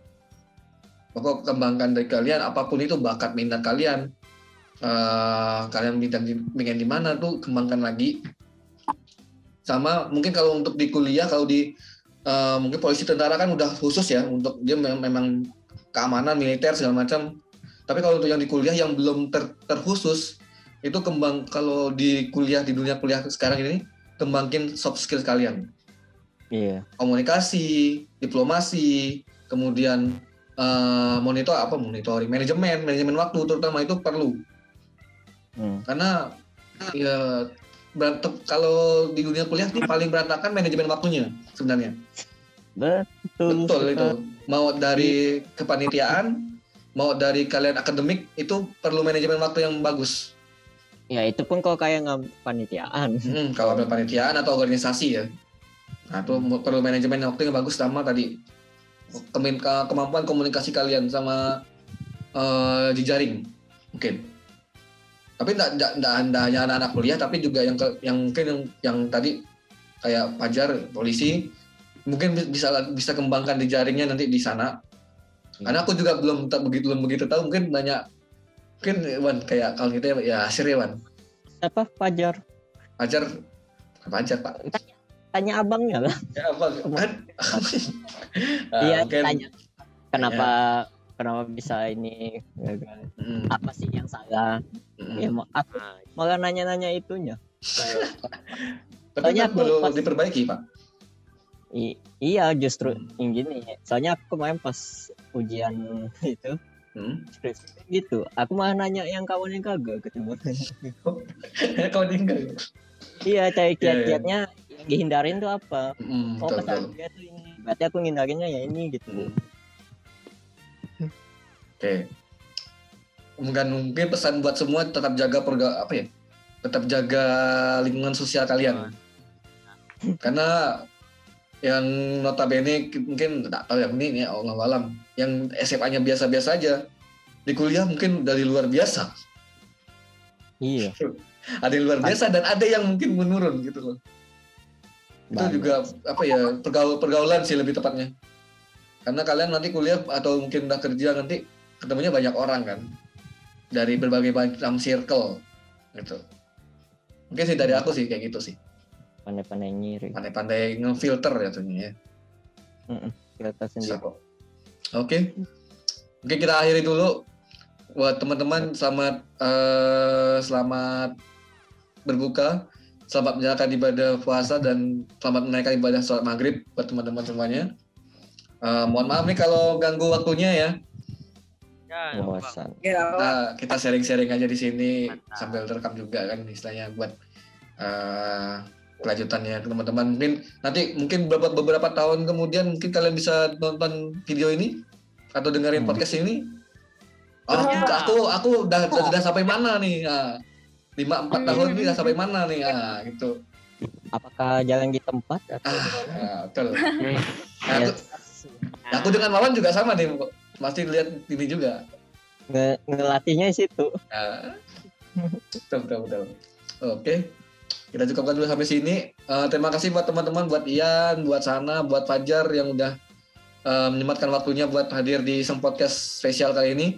Pokok kembangkan dari kalian apapun itu, bakat minat kalian. Kalian pengen di mana tuh kembangkan lagi. Sama mungkin kalau untuk di kuliah, kalau di mungkin polisi tentara kan udah khusus ya, untuk dia memang keamanan militer segala macam. Tapi kalau untuk yang di kuliah yang belum terkhusus, itu kalau di dunia kuliah sekarang ini, kembangin soft skills kalian. Iya. Komunikasi, diplomasi, kemudian monitoring, manajemen waktu terutama itu perlu. Karena ya kalau di dunia kuliah ini paling berantakan manajemen waktunya sebenarnya. Betul itu. Mau dari kepanitiaan, mau dari kalian akademik, itu perlu manajemen waktu yang bagus. Ya itu pun kalau kayak panitiaan. Kalau panitiaan atau organisasi ya. Nah itu perlu manajemen waktu yang bagus, sama tadi kemampuan komunikasi kalian sama jejaring mungkin. Tapi tidak hanya anak-anak kuliah, tapi juga yang tadi kayak Fajar polisi mungkin bisa kembangkan jejaringnya nanti di sana. Karena aku juga belum begitu tahu, mungkin banyak. Mungkin Wan kayak kalau kita ya Asir ya Wan. Apa Fajar Pak? Tanya abangnya lah. Ya abang kan. Iya tanya. Kenapa bisa ini? Apa sih yang salah? Ya aku malah nanya itunya. Tapi kan perlu diperbaiki Pak. Iya justru yang gini. Soalnya aku kemarin pas ujian itu. Gitu, aku malah nanya yang kawan yang kagak ketemu. Kawan yang kagak. Iya, cari kiat-kiatnya yang dihindarin tuh apa? Pesan dia tuh ini. Berarti aku ngindarinnya ya ini gitu. Oke. Mungkin pesan buat semua, tetap jaga tetap jaga lingkungan sosial kalian. Karena yang notabene mungkin tidak tahu yang ini ya Allah alam, yang SMA-nya biasa-biasa aja, di kuliah mungkin dari luar biasa. Iya. Ada yang luar biasa dan ada yang mungkin menurun gitu loh. Itu juga pergaulan sih lebih tepatnya. Karena kalian nanti kuliah atau mungkin udah kerja nanti ketemunya banyak orang kan, dari berbagai macam circle gitu. Mungkin sih dari aku sih kayak gitu sih. Pandai-pandai nyiri. Pandai-pandai ngefilter ya tentunya. Filter sendiri. Oke. Mungkin kita akhiri dulu. Buat teman-teman selamat berbuka, selamat menjalankan ibadah puasa, dan selamat menunaikan ibadah sholat maghrib buat teman-teman semuanya. Mohon maaf nih kalau ganggu waktunya ya. Bosan. Kita sharing-sharing aja di sini sambil terekam juga kan istilahnya buat kelanjutannya teman-teman. Mungkin beberapa tahun kemudian mungkin kalian bisa nonton video ini atau dengerin podcast ini. Aku udah sampai mana nih? 5-4 tahun ini udah sampai mana nih? Gitu. Apakah jalan di tempat atau betul. Aku dengan Wawan juga sama nih, pasti lihat ini juga. Ngelatihnya di situ. Betul. Oke. Kita cukupkan dulu sampai sini. Terima kasih buat teman-teman, buat Ian, buat Sana, buat Fajar yang udah menyempatkan waktunya buat hadir di Podcast spesial kali ini.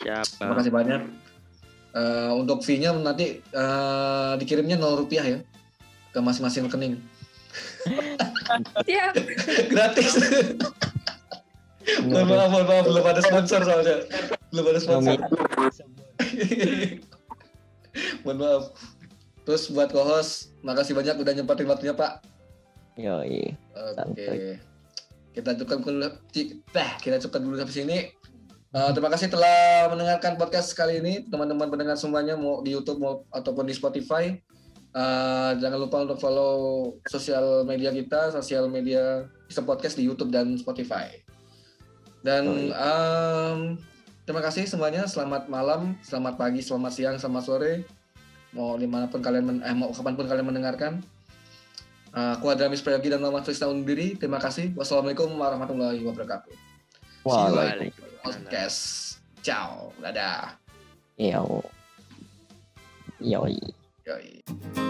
Terima kasih banyak. Untuk fee-nya nanti dikirimnya Rp0 ya ke masing-masing rekening. Siap. Gratis. Mohon maaf, belum ada sponsor soalnya. Mohon maaf. Terus buat co-host, makasih banyak udah nyempatin waktunya Pak. Yoi. Oke. Kita cukupkan dulu sampai sini. Terima kasih telah mendengarkan podcast kali ini, teman-teman pendengar semuanya, mau di YouTube mau ataupun di Spotify. Jangan lupa untuk follow sosial media kita, sosial media Isep Podcast di YouTube dan Spotify. Dan terima kasih semuanya. Selamat malam, selamat pagi, selamat siang, selamat sore. Mau dimanapun kalian, mau kapanpun kalian mendengarkan. Aku Adramis Prayogi dan Muhammad Trisna undur diri. Terima kasih. Wassalamualaikum warahmatullahi wabarakatuh. Waalaikumsalam. Podcast. Ciao. Dadah. Yoi. Yoi.